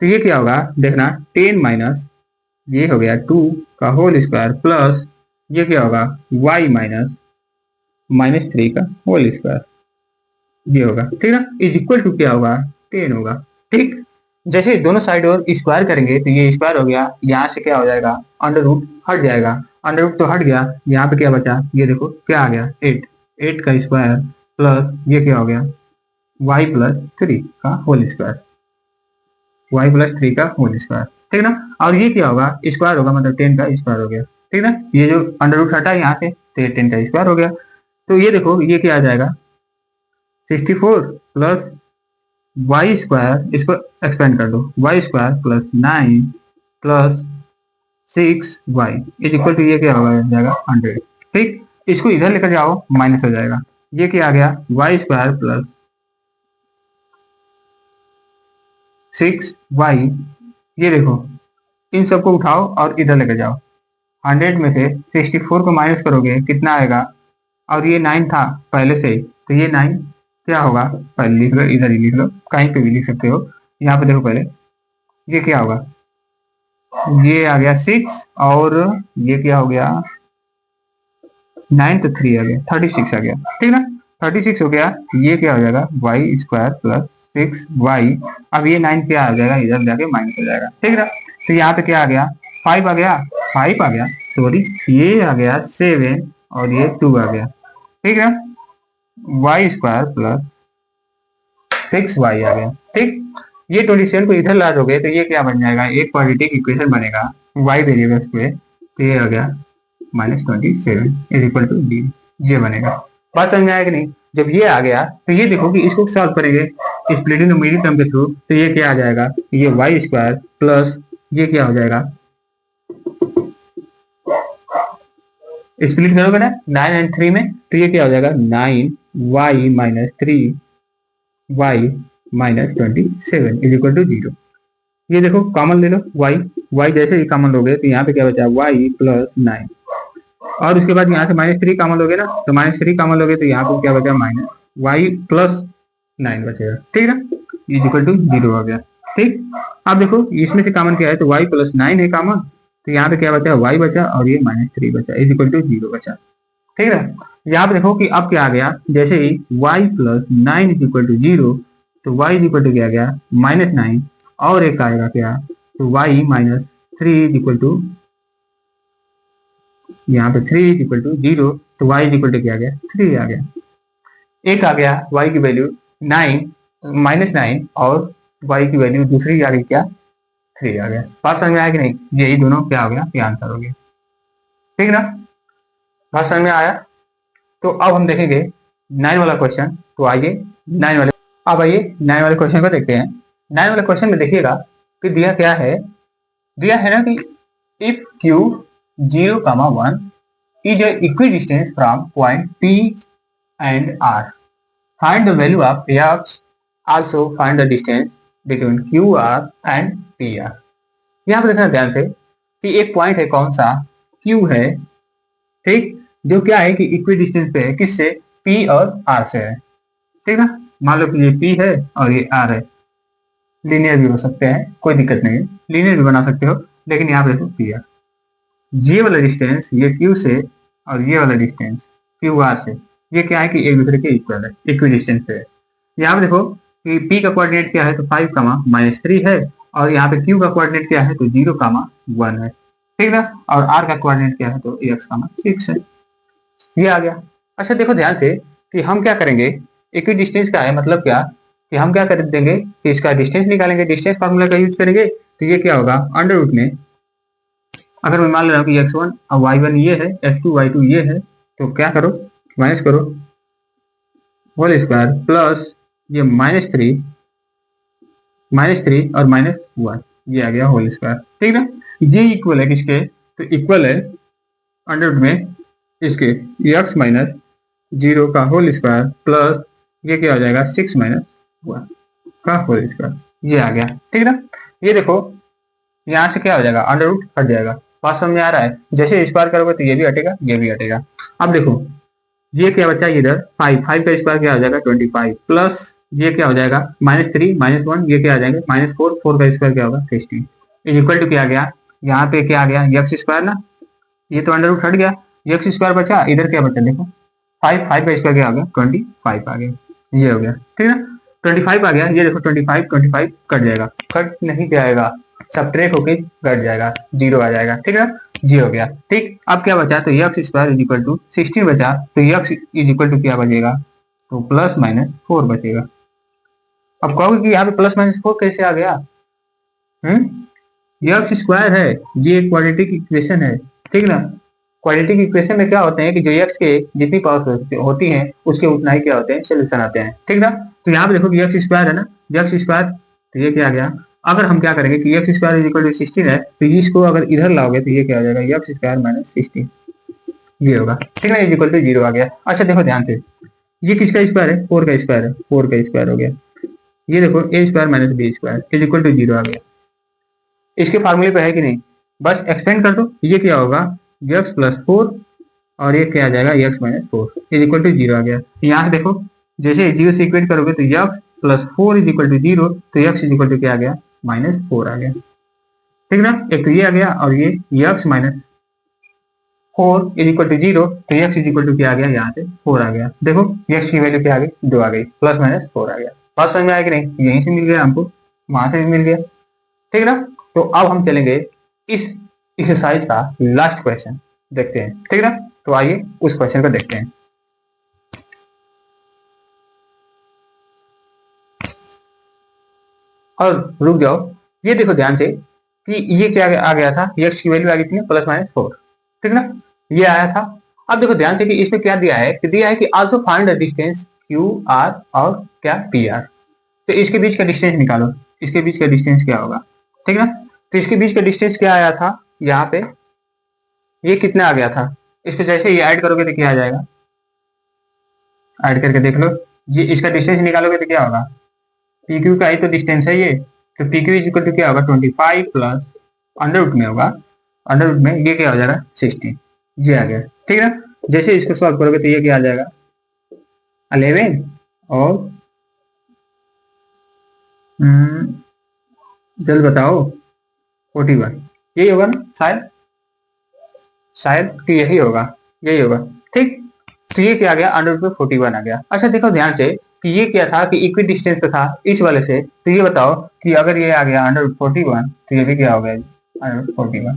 तो ये क्या होगा देखना 10 माइनस ये हो गया 2 का होल स्क्वायर प्लस ये क्या होगा y माइनस -3 का होल स्क्वायर, ये होगा, ठीक ना, इज इक्वल टू क्या होगा 10 होगा, ठीक। जैसे दोनों साइड और स्क्वायर करेंगे तो ये स्क्वायर हो गया, यहाँ से क्या हो जाएगा अंडर रूट हट जाएगा, अंडर रूट तो हट गया, यहाँ पे क्या बचा, ये देखो क्या आ गया 8 का स्क्वायर प्लस ये क्या हो गया y प्लस 3 का होल स्क्वायर, y प्लस 3 का होल स्क्वायर, ठीक ना। और ये क्या होगा स्क्वायर होगा, मतलब 10 का स्क्वायर हो गया, ठीक ना। ये जो अंडर रूट हटा यहाँ से तो ये 10 का स्क्वायर हो गया, तो ये देखो ये क्या आ जाएगा 64 प्लस वाई स्क्वायर, इसको एक्सपेंड कर दो, y square plus 9 plus 6y is equal to ये क्या हो जाएगा 100, ठीक। इसको इधर लेकर जाओ माइनस हो जाएगा, ये क्या आ गया वाई स्क्वायर प्लस 6y, ये देखो इन सबको उठाओ और इधर लेकर जाओ, 100 में से 64 को माइनस करोगे कितना आएगा, और ये 9 था पहले से ही, तो ये 9 क्या होगा पहले लिख लो, इधर ही लिख लो, कहीं पे भी लिख सकते हो, यहाँ पे देखो पहले ये क्या होगा, ये आ गया 6 और ये क्या हो गया 9 तो 3 आ गया 36 आ गया, ठीक ना, 36 हो गया, ये क्या हो जाएगा वाई स्क्वायर प्लस 6y, अब ये 9 क्या आ जाएगा इधर जाके माइनस हो जाएगा, ठीक ना। तो यहाँ पे क्या आ गया 5 आ गया, 5 आ गया सॉरी, ये आ गया 7 और ये 2 आ गया, ठीक है, वाई स्क्वायर प्लस 6y आ गया, ठीक। ये 27 को इधर ला दोगे तो ये क्या बन जाएगा एक क्वाड्रेटिक इक्वेशन बनेगा y वेरिएबल्स पे, तो ये आ गया -27 इज इक्वल टू d, ये बनेगा। बात समझ में आया कि नहीं। जब ये आ गया तो ये देखो कि इसको सॉल्व करेंगे स्प्लिटिंग द मीडियम टर्म के थ्रू, तो ये क्या आ जाएगा ये वाई स्क्वायर प्लस ये क्या हो जाएगा स्प्लिट करोगे ना 9 एंड 3 में, तो ये क्या हो जाएगा 9y minus 3y minus 27 is equal to 0। ये देखो कॉमन ले लो y जैसे ही कॉमन लोगे तो यहाँ पे क्या बचा y प्लस 9, और उसके बाद यहाँ से -3 कॉमन लोगे ना, तो -3 कॉमन लोगे तो यहाँ पे क्या बचा y प्लस 9 बचेगा, ठीक है ना, इज इक्वल टू 0 हो गया। ठीक, अब देखो इसमें से कॉमन क्या है, तो y प्लस 9 है कॉमन, तो यहाँ पे क्या बचा, y बचा और ये -3 बचा, इज इक्वल टू 0 बचा। ठीक है, यहाँ पे देखो कि अब क्या आ गया, जैसे ही y plus 9 is equal to 0, तो y इज इक्वल टू क्या आ गया, -9, और एक आएगा क्या, तो y minus 3 is equal to, यहाँ पे 3 इज इक्वल टू 0, तो y इज इक्वल टू क्या आ गया, 3 आ गया। एक आ गया y की वैल्यू 9 -9 और y की वैल्यू दूसरी आ गई क्या, 3 आ गया। बात समझ में आया कि नहीं, यही दोनों क्या हो गया, ये आंसर हो गया। ठीक ना, बात समझ में आया। तो अब हम देखेंगे 9 वाला क्वेश्चन, तो आइए 9 वाले, अब आइए 9 वाले क्वेश्चन को देखते हैं। 9 वाले क्वेश्चन में देखिएगा कि दिया क्या है, दिया है ना कि if q 0, 1 is a equidistance from point P and R, find the value of x, also find the distance between QR and PR। यहाँ पर देखना ध्यान से कि एक पॉइंट है, कौन सा, Q है, ठीक, जो क्या है कि इक्वी डिस्टेंस पे है, किससे, P और R से है। ठीक ना, मान लो कि ये P है और ये R है, लीनियर भी हो सकते हैं, कोई दिक्कत नहीं है, लीनियर भी बना सकते हो, लेकिन यहाँ पे देखो PR, ये वाला डिस्टेंस ये Q से और ये वाला डिस्टेंस QR से, ये क्या है कि एक दूसरे के इक्वल है, इक्वी डिस्टेंस पे है। यहाँ पे देखो कि P का कोऑर्डिनेट क्या है, तो 5, -3 है, और यहाँ पे Q का कोऑर्डिनेट क्या है, तो 0, 1 है। ठीक ना, और R का कोऑर्डिनेट क्या है, तो x, 6 है। ये आ गया। अच्छा देखो ध्यान से कि हम क्या करेंगे, इक्वी डिस्टेंस का है मतलब क्या, कि हम क्या कर देंगे कि इसका डिस्टेंस निकालेंगे, डिस्टेंस फार्मूला का यूज करेंगे, तो ये क्या होगा, अंडर रूट में, अगर मैं मान ले रहा हूँ कि x1 और y1 ये है, x2 y2 ये है, तो क्या करो, माइनस करो, होल स्क्वायर प्लस ये -3 और -1, ये आ गया होल स्क्वायर। ठीक ना, ये इक्वल है किसके, तो इक्वल है अंडर रूट में इसके x -0 का होल स्क्वायर प्लस ये क्या हो जाएगा, 6 -1 का होल स्क्वायर, ये आ गया। ठीक ना, ये देखो यहाँ से क्या हो जाएगा, अंडर रूट हट जाएगा। बात समझ में आ रहा है, जैसे स्क्वायर करोगे तो ये भी हटेगा, ये भी हटेगा। अब देखो ये क्या बचा, इधर 5 का स्क्वायर क्या हो जाएगा, 25 प्लस ये क्या हो जाएगा, -3 -1, ये क्या आ जाएगा, -4 का स्क्वायर क्या होगा, 16 इज इक्वल टू क्या आ गया, यहाँ पे क्या आ गया, एक्स स्क्वायर ना, ये तो अंडर रूट हट गया, एक्स स्क्वायर बचा, इधर क्या बचा देखो, 5 का स्क्वायर क्या आ गया, 25 आ गया, ये हो गया। ठीक है, 25 आ गया, ये देखो 25 कट जाएगा, कट नहीं जाएगा, सब्ट्रैक्ट होके कट जाएगा, 0 आ जाएगा। ठीक है, जी हो गया। ठीक, अब क्या बचा, तो x square is equal to 16 बचा, तो एक्स इज इक्वल टू क्या बचेगा, तो +-4 बचेगा। अब कहोगे कि यहाँ पे +-4 कैसे आ गया, एक्स स्क्वायर है, ये क्वाड्रेटिक इक्वेशन है। ठीक ना, क्वाड्रेटिक इक्वेशन में क्या होते हैं कि जो एक्स के जितनी पावर्स होती हैं उसके उतना ही क्या होते हैं, सोल्यूशन आते हैं। ठीक ना, तो यहाँ पे देखो कि एक्स स्क्वायर है ना, एक्स स्क्वायर, तो ये क्या आ गया, अगर हम क्या करेंगे कि x square is equal to 16 है, तो इसको अगर इधर लाओगे तो ये क्या हो जाएगा, एक्स स्क्वायर -16, ये होगा। ठीक है, इज इक्वल टू 0 आ गया। अच्छा देखो ध्यान से, ये किसका स्क्वायर है, 4 का स्क्वायर है, 4 का स्क्वायर हो गया, ये देखो a square - b square is equal to 0 आ गया। इसके फार्मूले पे है कि नहीं, बस एक्सटेंड कर दो, ये क्या होगा, x + 4 और ये क्या आ जाएगा, x - 4 इज इक्वल टू 0 आ गया। यहाँ से देखो जैसे 0 से इक्वेट करोगे तो x + 4 इज इक्वल टू 0, तो x इज इक्वल टू क्या आ गया, -4 आ गया। ठीक ना, एक तो ये आ गया और ये x - 4 इज इक्वल टू 0, तो x इज इक्वल टू क्या आ गया, यहाँ से 4 आ गया। देखो x की वैल्यू क्या आ गई, 2 आ गई, +-4 आ गया। बात समझ में आया कि नहीं, यहीं से मिल गया हमको, वहां से भी मिल गया। ठीक ना, तो अब हम चलेंगे इस एक्सरसाइज का लास्ट क्वेश्चन देखते हैं। ठीक ना, तो आइए उस क्वेश्चन को देखते हैं। और रुक जाओ, ये देखो ध्यान से कि ये क्या आ गया था, x की वैल्यू आ गई थी +-4। ठीक ना, ये आया था। अब देखो ध्यान से कि इसमें क्या दिया है, कि दिया है कि also find the distance QR और क्या PR, तो इसके बीच का डिस्टेंस निकालो, इसके बीच का डिस्टेंस क्या होगा। ठीक ना, तो इसके बीच का डिस्टेंस क्या आया था, यहाँ पे ये कितना आ गया था, इसको जैसे ये ऐड करोगे तो क्या आ जाएगा, ऐड करके देख लो, ये इसका डिस्टेंस निकालोगे तो क्या होगा, पी क्यू का ही तो डिस्टेंस है ये, तो P Q is equal to क्या होगा, 25 प्लस अंडर रूट में होगा, अंडर रूट में ये क्या हो जाएगा, 16, ये आ गया। ठीक है, जैसे इसको सॉल्व करोगे तो ये क्या आ जाएगा, 11 और जल्द बताओ। 41 यही होगा ना, शायद शायद कि यही होगा, यही होगा। ठीक, तो ये क्या आ गया, अंडर रूट में 41 आ गया। अच्छा देखो ध्यान से कि ये क्या था कि इक्वी डिस्टेंस पे था इस वाले से, तो ये बताओ कि अगर ये आ गया अंडर रूट 41 तो ये भी क्या हो गया, अंडर रूट 41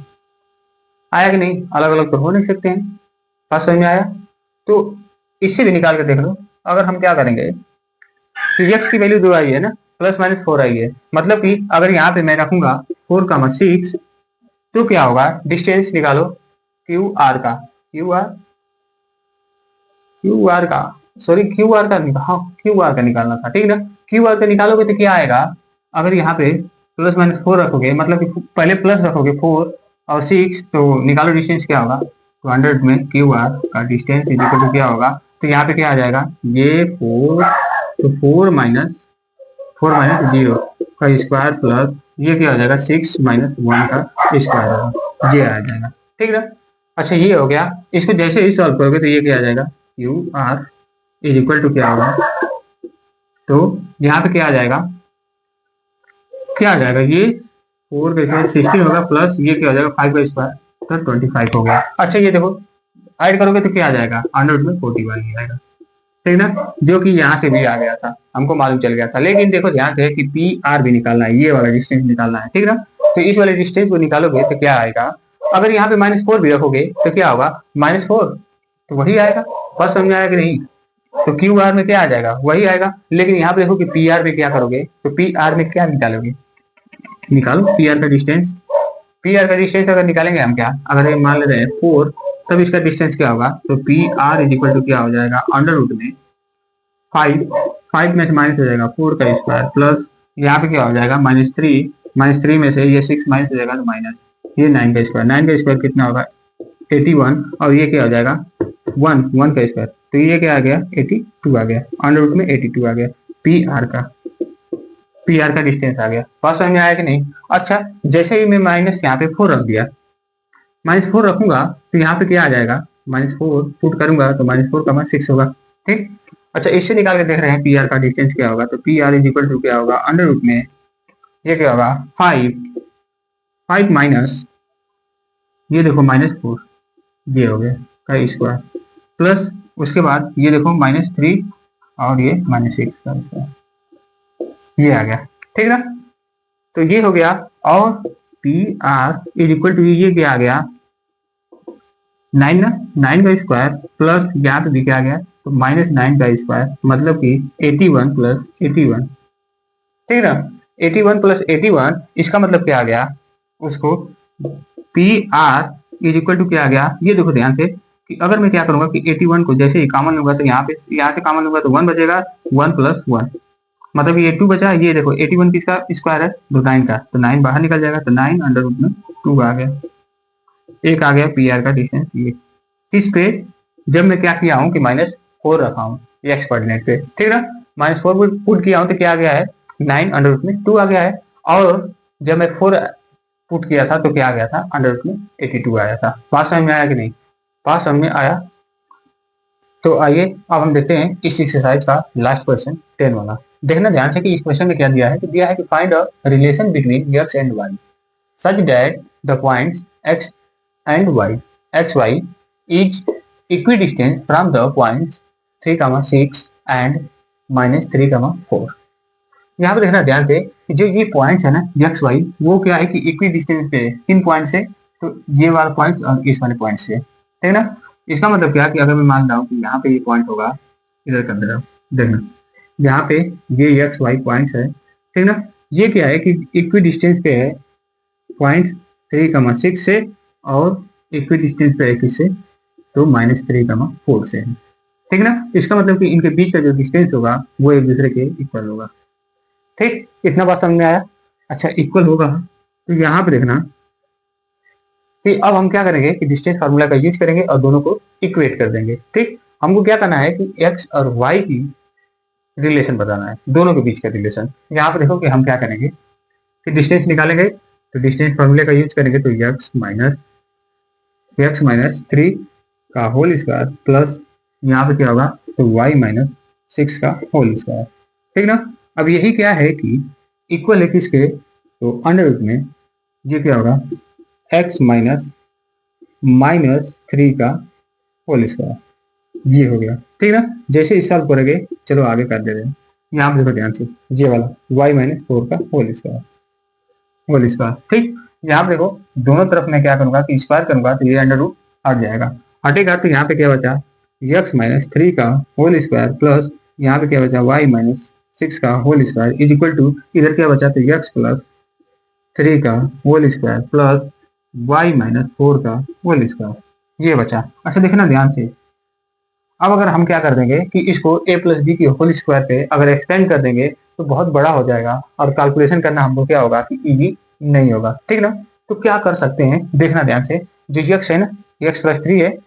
आया कि नहीं। अलग अलग तो हो नहीं सकते हैं। बात समझ में आया। तो इससे भी निकाल के देख लो। अगर हम क्या करेंगे तो एक्स की वैल्यू 2 आई है ना, प्लस माइनस 4 आई है, मतलब कि अगर यहाँ पे मैं रखूंगा 4, 6 तो क्या होगा, डिस्टेंस निकालो क्यू आर का, क्यू आर क्यू आर का सॉरी क्यू आर का, हाँ क्यू आर का निकालना था, ठीक ना। क्यू आर का निकालोगे तो क्या आएगा, अगर यहाँ पे प्लस माइनस 4 रखोगे, मतलब कि पहले प्लस रखोगे 4 और 6, तो निकालो डिस्टेंस क्या होगा, तो 100 में क्यू आर का डिस्टेंस इज इक्वल टू क्या होगा, तो यहाँ पे क्या आ जाएगा, ये 4, तो 4 माइनस 0 का स्क्वायर प्लस ये क्या हो जाएगा 6 माइनस 1 का स्क्वायर होगा, ये आ जाएगा, ठीक ना। अच्छा ये हो गया। इसको जैसे ही सॉल्व करोगे तो ये क्या आ जाएगा, Q R is equal to क्या होगा, तो यहाँ पे क्या आ जाएगा, क्या आ जाएगा, ये 4 का स्क्वायर 16 होगा, प्लस ये क्या हो जाएगा 5 का स्क्वायर तो 25 हो गया। अच्छा ये देखो ऐड करोगे तो क्या आ जाएगा, 100 में 41 ही आएगा, ठीक ना, जो कि यहाँ से भी आ गया था, हमको मालूम चल गया था। लेकिन देखो ध्यान से कि पी आर भी निकालना है, ये वाला डिस्टेंस निकालना है, ठीक ना। तो इस वाले डिस्टेंस को निकालोगे तो क्या आएगा, अगर यहाँ पे -4 भी रखोगे तो क्या होगा, -4 तो वही आएगा। बस समझ में आया कि नहीं। तो क्यू आर में क्या आ जाएगा, वही आएगा। लेकिन यहाँ पे देखो कि पी आर में क्या करोगे, तो पी आर में क्या निकालोगे, निकालो पी आर का डिस्टेंस। पी आर का डिस्टेंस अगर निकालेंगे हम, क्या अगर मान लेते हैं 4, तब इसका डिस्टेंस क्या होगा, तो P R is equal to क्या हो जाएगा, अंडर रूट में 5 में से माइनस हो जाएगा 4 का स्क्वायर, प्लस यहाँ पे क्या हो जाएगा -3 में से ये 6 माइनस हो जाएगा तो माइनस ये 9 का स्क्वायर, 9 का स्क्वायर कितना होगा 81, और ये क्या हो जाएगा 1 का स्क्वायर, तो ये क्या आ गया 82 आ गया, अंडर रूट में 82 आ गया। पी आर का डिस्टेंस आ गया। बात समझ में आया कि नहीं। अच्छा जैसे ही मैं माइनस यहाँ पे 4 रख दिया, -4 रखूंगा तो यहाँ पे क्या आ जाएगा, -4 पुट करूंगा तो -4, 6 होगा, ठीक। अच्छा इससे निकाल के देख रहे हैं पी आर का डिस्टेंस क्या होगा, तो P R is equal to क्या होगा, अंडर रूट में ये क्या होगा 5 माइनस ये देखो -4 ये हो गया का स्क्वायर, प्लस उसके बाद ये देखो -3 और ये -6 का स्क्वायर, ये आ गया, ठीक ना। तो ये हो गया। और P R is equal to ये क्या आ गया 9 ना, 9 का स्क्वायर प्लस यहाँ पे भी क्या आ गया, तो -9 का स्क्वायर, मतलब कि 81 प्लस 81, ठीक ना। 81 प्लस 81 इसका मतलब क्या आ गया, उसको P R is equal to क्या आ गया, ये देखो ध्यान से कि अगर मैं क्या करूंगा कि 81 को जैसे ही कॉमन लूंगा तो यहाँ से कॉमन लूंगा तो 1 बचेगा, 1 प्लस 1 मतलब ये 2 बचा, ये देखो 81 किसका स्क्वायर है, तो 9 का, तो 9 बाहर निकल जाएगा, तो 9 अंडर रूट में 2 आ गया, एक आ गया पी आर का डिस्टेंस ये। इस पे जब मैं क्या किया हूँ कि -4 रखा हूँ एक्स कोऑर्डिनेट पे, ठीक ना, -4 पुट किया हूँ तो क्या आ गया है 9 अंडर रूट में 2 आ गया है, और जब मैं 4 पुट किया था तो क्या आ गया था, अंडर रूट में 82 आया था। बात समझ में आया कि नहीं, बात समझ में आया। तो आइए अब हम देखते हैं इस एक्सरसाइज का लास्ट क्वेश्चन 10 वाला। देखना ध्यान से कि इस क्वेश्चन में क्या दिया है, कि दिया है कि find a relation between x and y such that the points x and y xy is equidistant from the points 3, 6 and -3, 4। यहाँ पे देखना ध्यान से कि जो ये पॉइंट्स है ना एक्स वाई, वो क्या है कि इक्वी डिस्टेंस पे किन पॉइंट से, तो ये वाला पॉइंट और इस वाले पॉइंट से, ठीक ना। इसका मतलब क्या कि अगर मैं मान रहा हूँ कि यहाँ पे ये पॉइंट होगा, इधर कर दे रहा हूँ, देखना यहाँ पे ये एक्स वाई पॉइंट है, ठीक ना। ये क्या है कि इक्वी डिस्टेंस पे है पॉइंट 3, 6 से, और इक्वी डिस्टेंस पे है किससे, तो -3, 4 से है, ठीक ना। इसका मतलब कि इनके बीच का जो डिस्टेंस होगा वो एक दूसरे के इक्वल होगा, ठीक। इतना बात समझ में आया। अच्छा इक्वल होगा तो यहाँ पे देखना कि अब हम क्या करेंगे कि डिस्टेंस फार्मूला का यूज करेंगे और दोनों को इक्वेट कर देंगे, ठीक। हमको क्या करना है कि एक्स और वाई की रिलेशन बताना है, दोनों के बीच का रिलेशन। यहाँ पे देखो कि हम क्या करेंगे कि डिस्टेंस निकालेंगे, तो डिस्टेंस फार्मूले का यूज करेंगे, तो x माइनस 3 का होल स्क्वायर प्लस यहाँ पे क्या होगा, तो y -6 का होल स्क्वायर, ठीक ना। अब यही क्या है कि इक्वल है किसके, तो अंडर रूट में ये क्या होगा, x माइनस 3 का होल स्क्वायर, ये हो गया। ठीक है ना, जैसे इस सॉल्व करेंगे, चलो आगे कर दे रहे हैं। यहाँ पे देखो ध्यान से, ये वाला y माइनस 4 का होल स्क्वायर। ठीक, यहाँ पे देखो दोनों तरफ मैं क्या करूंगा कि स्क्वायर करूंगा तो ये अंडर रूट हट जाएगा, हटेगा तो यहाँ पे क्या बचा, x माइनस 3 का होल स्क्वायर प्लस यहाँ पे क्या बचा y माइनस 6 का whole square is equal to, इधर क्या बचा तो x प्लस 3 का whole square plus y minus 4 का होल स्क्वायर, ये बचा। अच्छा देखना ध्यान से, अब अगर हम क्या कर देंगे कि इसको a प्लस बी की होल स्क्वायर पे अगर एक्सटेंड कर देंगे तो बहुत बड़ा हो जाएगा और कैलकुलेशन करना हमको क्या होगा कि इजी नहीं होगा। ठीक ना, तो क्या कर सकते हैं, देखना ध्यान से, जो x है ना, x प्लस 3 है,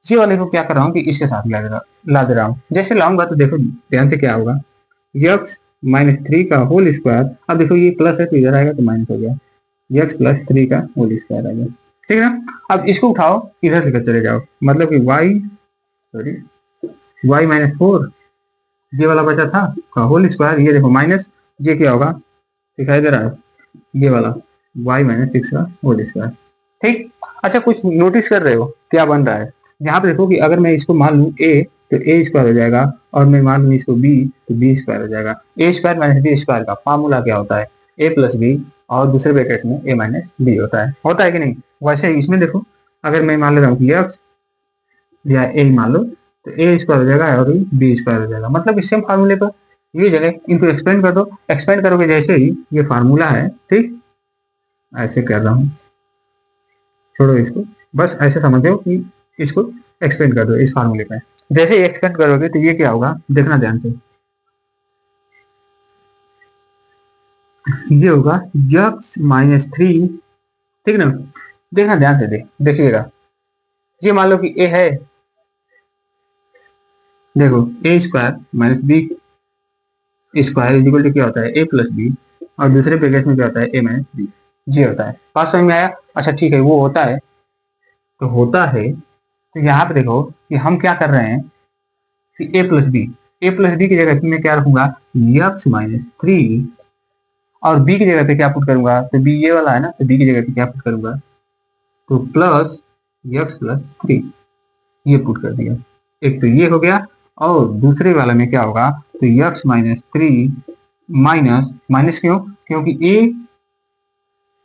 ये वाले को क्या कर रहा हूँ कि इसके साथ ला दे रहा हूँ। जैसे लाऊंगा तो देखो ध्यान से क्या होगा, x माइनस 3 का होल स्क्वायर, अब देखो ये प्लस है तो इधर आएगा तो माइनस हो गया, x प्लस 3 का होल स्क्वायर आ गया। ठीक है ना, अब इसको उठाओ इधर लेकर चले जाओ, मतलब कि y माइनस 4 ये वाला बचा था का होल स्क्वायर, ये देखो माइनस, ये क्या होगा दिखाई दे रहा है, ये वाला y माइनस 6 का होल स्क्वायर। ठीक, अच्छा कुछ नोटिस कर रहे हो क्या बन रहा है, यहाँ पे देखो कि अगर मैं इसको मान लूँ a तो a स्क्वायर हो जाएगा, और मैं मान लूँ इसको b तो b स्क्वायर हो जाएगा। a square minus b square का फार्मूला क्या होता है, a प्लस बी और दूसरे ब्रैकेट में a माइनस बी होता है कि नहीं। वैसे इसमें देखो अगर मैं मान लेता हूँ कि x या a मान लो तो a स्क्वायर हो जाएगा और b स्क्वायर हो जाएगा, मतलब इस सेम फार्मूले पर ये जगह इनको एक्सपेंड कर दो, एक्सपेंड करोगे जैसे ही ये फार्मूला है, ठीक ऐसे कर रहा हूँ, छोड़ो इसको, बस ऐसे समझो कि इसको एक्सपेंड कर दो इस फार्मूले पे, जैसे ही एक्सपेंड करोगे तो ये क्या होगा, देखना ध्यान से, ये होगा x माइनस 3। ठीक ना, देखना ध्यान से, देखिएगा, ये मान लो कि a है, देखो a square minus B square is equal to क्या होता है a प्लस बी, और दूसरे ब्रैकेट में क्या होता है a माइनस बी, ये होता है। बात समझ में आया। अच्छा ठीक है, वो होता है तो होता है, तो यहाँ पे देखो कि हम क्या कर रहे हैं कि a प्लस बी की जगह पे मैं क्या रखूंगा, x माइनस 3, और b की जगह पे क्या पुट करूंगा, तो b ये वाला है ना, तो b की जगह पे क्या पुट करूंगा, तो प्लस x प्लस 3, ये पुट कर दिया। एक तो ये हो गया, और दूसरे वाला में क्या होगा, तो x माइनस 3 माइनस, माइनस क्यों, क्योंकि a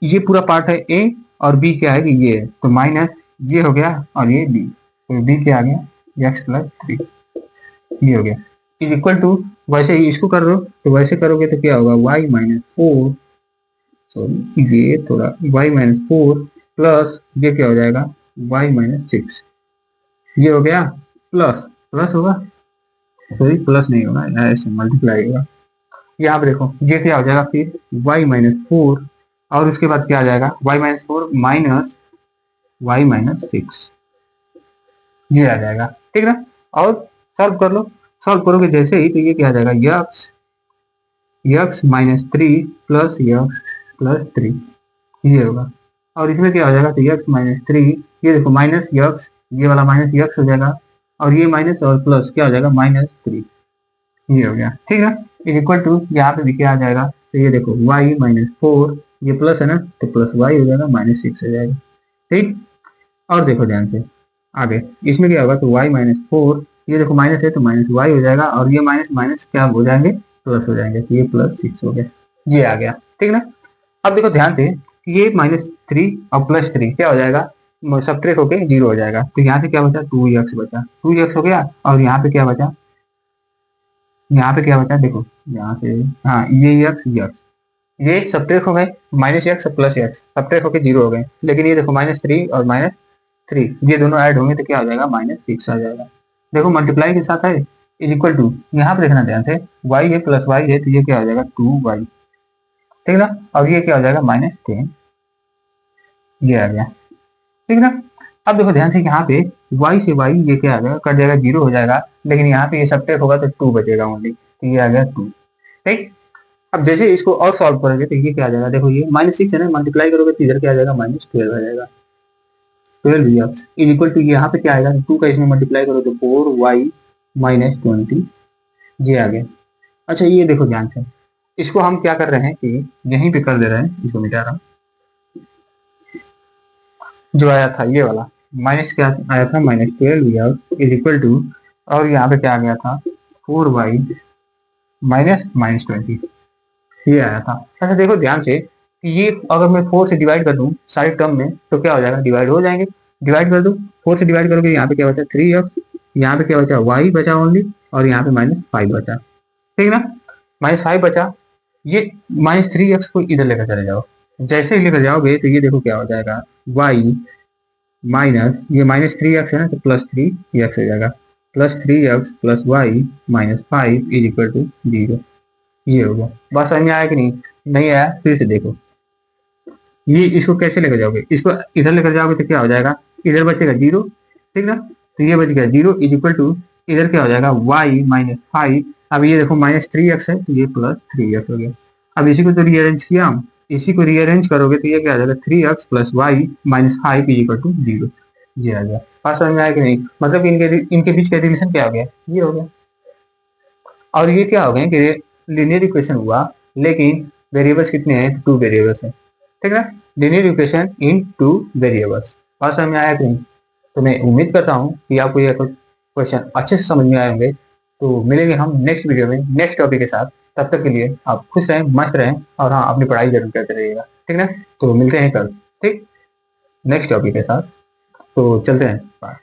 ये पूरा पार्ट है a और b क्या है कि ये है, तो माइनस ये हो गया और ये b, तो b क्या आ गया x प्लस 3, ये हो गया इज इक्वल टू, वैसे ही इसको कर दो, तो वैसे करोगे तो क्या होगा y माइनस 4, सॉरी ये थोड़ा y माइनस 4 प्लस ये क्या हो जाएगा y माइनस 6, ये हो गया प्लस, प्लस होगा, सॉरी प्लस नहीं होगा, ऐसे मल्टीप्लाई होगा। यहाँ पे देखो ये क्या हो जाएगा फिर y माइनस 4, और उसके बाद क्या आ जाएगा y minus 4 minus y minus 6, ये आ जाएगा। ठीक ना, और सॉल्व कर लो, सॉल्व करोगे जैसे ही तो ये क्या आ जाएगा x minus 3 plus x plus 3, ये होगा, और इसमें क्या हो जाएगा तो x माइनस 3, ये देखो माइनस x, ये वाला माइनस x हो जाएगा, और ये माइनस और प्लस क्या हो जाएगा माइनस 3, ये हो गया। ठीक है, इज इक्वल टू यहाँ पे भी क्या आ जाएगा, तो ये देखो y माइनस 4, ये प्लस है ना, तो प्लस y हो जाएगा माइनस 6 हो जाएगा। ठीक, और देखो ध्यान से आगे इसमें क्या होगा, तो y माइनस 4, ये देखो माइनस है तो माइनस y हो जाएगा, और ये माइनस माइनस क्या हो जाएंगे प्लस हो जाएंगे, तो ये प्लस 6 हो गया, ये आ गया। ठीक ना, अब देखो ध्यान से, ये माइनस 3 और प्लस 3 क्या हो जाएगा, सब्ट्रैक्ट होके 0 हो जाएगा, तो यहाँ से क्या बचा 2x बचा, 2x हो गया, और यहाँ पे क्या बचा, यहाँ पे क्या बचा देखो, यहाँ से हाँ ये x ये सब्ट्रैक्ट हो गए, minus x plus x subtract होके 0 हो गए, लेकिन ये देखो माइनस 3 और माइनस 3 ये दोनों ऐड होंगे तो क्या हो जाएगा माइनस 6 आ जाएगा। देखो मल्टीप्लाई के साथ है, इज इक्वल टू, यहाँ पे देखना ध्यान से, y है प्लस y है तो ये क्या हो जाएगा 2y, ठीक ना, और ये क्या हो जाएगा माइनस 10, ये आ गया। ठीक ना, अब देखो ध्यान से यहाँ पे y से y ये क्या आ जाएगा, कट जाएगा 0 हो जाएगा, लेकिन यहाँ पे ये सब्ट्रैक्ट होगा तो 2 बचेगा ओनली, तो ये आ गया 2। ठीक, अब जैसे इसको और सॉल्व करोगे तो ये क्या आ जाएगा, देखो ये माइनस 6 है ना, मल्टीप्लाई करोगे तो इधर क्या आ जाएगा माइनस 12 आ जाएगा, 12x इज इक्वल टू यहाँ पे क्या आएगा, 2 का इसमें मल्टीप्लाई करो तो 4y माइनस 20, ये आ गया। अच्छा ये देखो ध्यान से, इसको हम क्या कर रहे हैं कि यहीं पे कर दे रहे हैं, इसको मिटा रहा हूँ। जो आया था ये वाला माइनस क्या आया था, -12 इज इक्वल टू, और यहाँ पे क्या आ गया था 4y -20 ये आया था। अच्छा देखो ध्यान से कि ये अगर मैं 4 से डिवाइड कर दूं सारे टर्म में तो क्या हो जाएगा, डिवाइड हो जाएंगे। डिवाइड कर दो, 4 से डिवाइड करोगे, यहाँ पे क्या बचा 3x, यहाँ पे क्या बचा y बचा ओनली, और यहाँ पे -5 बचा, ठीक ना। -5 बचा, ये -3x को इधर लेकर चले जाओ। जैसे ही लेकर जाओगे तो ये देखो क्या हो जाएगा, y माइनस ये -3x है ना, तो +3x हो जाएगा, +3x + y -5 is equal to 0। ये हो गया। बात समझ में आया कि नहीं, नहीं आया फिर से देखो। ये इसको कैसे लेकर जाओगे, इसको इधर लेकर जाओगे तो क्या हो जाएगा, इधर बचेगा 0, ठीक ना। तो ये बच गया 0 इज इक्वल टू, इधर क्या हो जाएगा y -5। अब ये देखो -3x है तो ये +3x हो गया। अब इसी को तो रीअरेंज किया हम, इसी को रीअरेंज करोगे तो ये क्या आ जाएगा 3x + y -5 is equal to 0। ये आ गया। बात समझ में आया कि नहीं, मतलब इनके बीच का रिलेशन क्या हो गया, ये हो गया। और ये क्या हो गया कि लीनियर इक्वेशन हुआ, लेकिन वेरिएबल्स कितने हैं, 2 वेरिएबल्स हैं, ठीक है। Linear equation in 2 variables. बात समझ में आया कि नहीं। तो मैं उम्मीद करता हूँ कि आपको ये क्वेश्चन अच्छे से समझ में आए होंगे। तो मिलेंगे हम नेक्स्ट वीडियो में नेक्स्ट टॉपिक के साथ। तब तक के लिए आप खुश रहें, मस्त रहें, और हाँ अपनी पढ़ाई जरूर करते रहिएगा, ठीक ना। तो मिलते हैं कल, ठीक, नेक्स्ट टॉपिक के साथ। तो चलते हैं, बाय।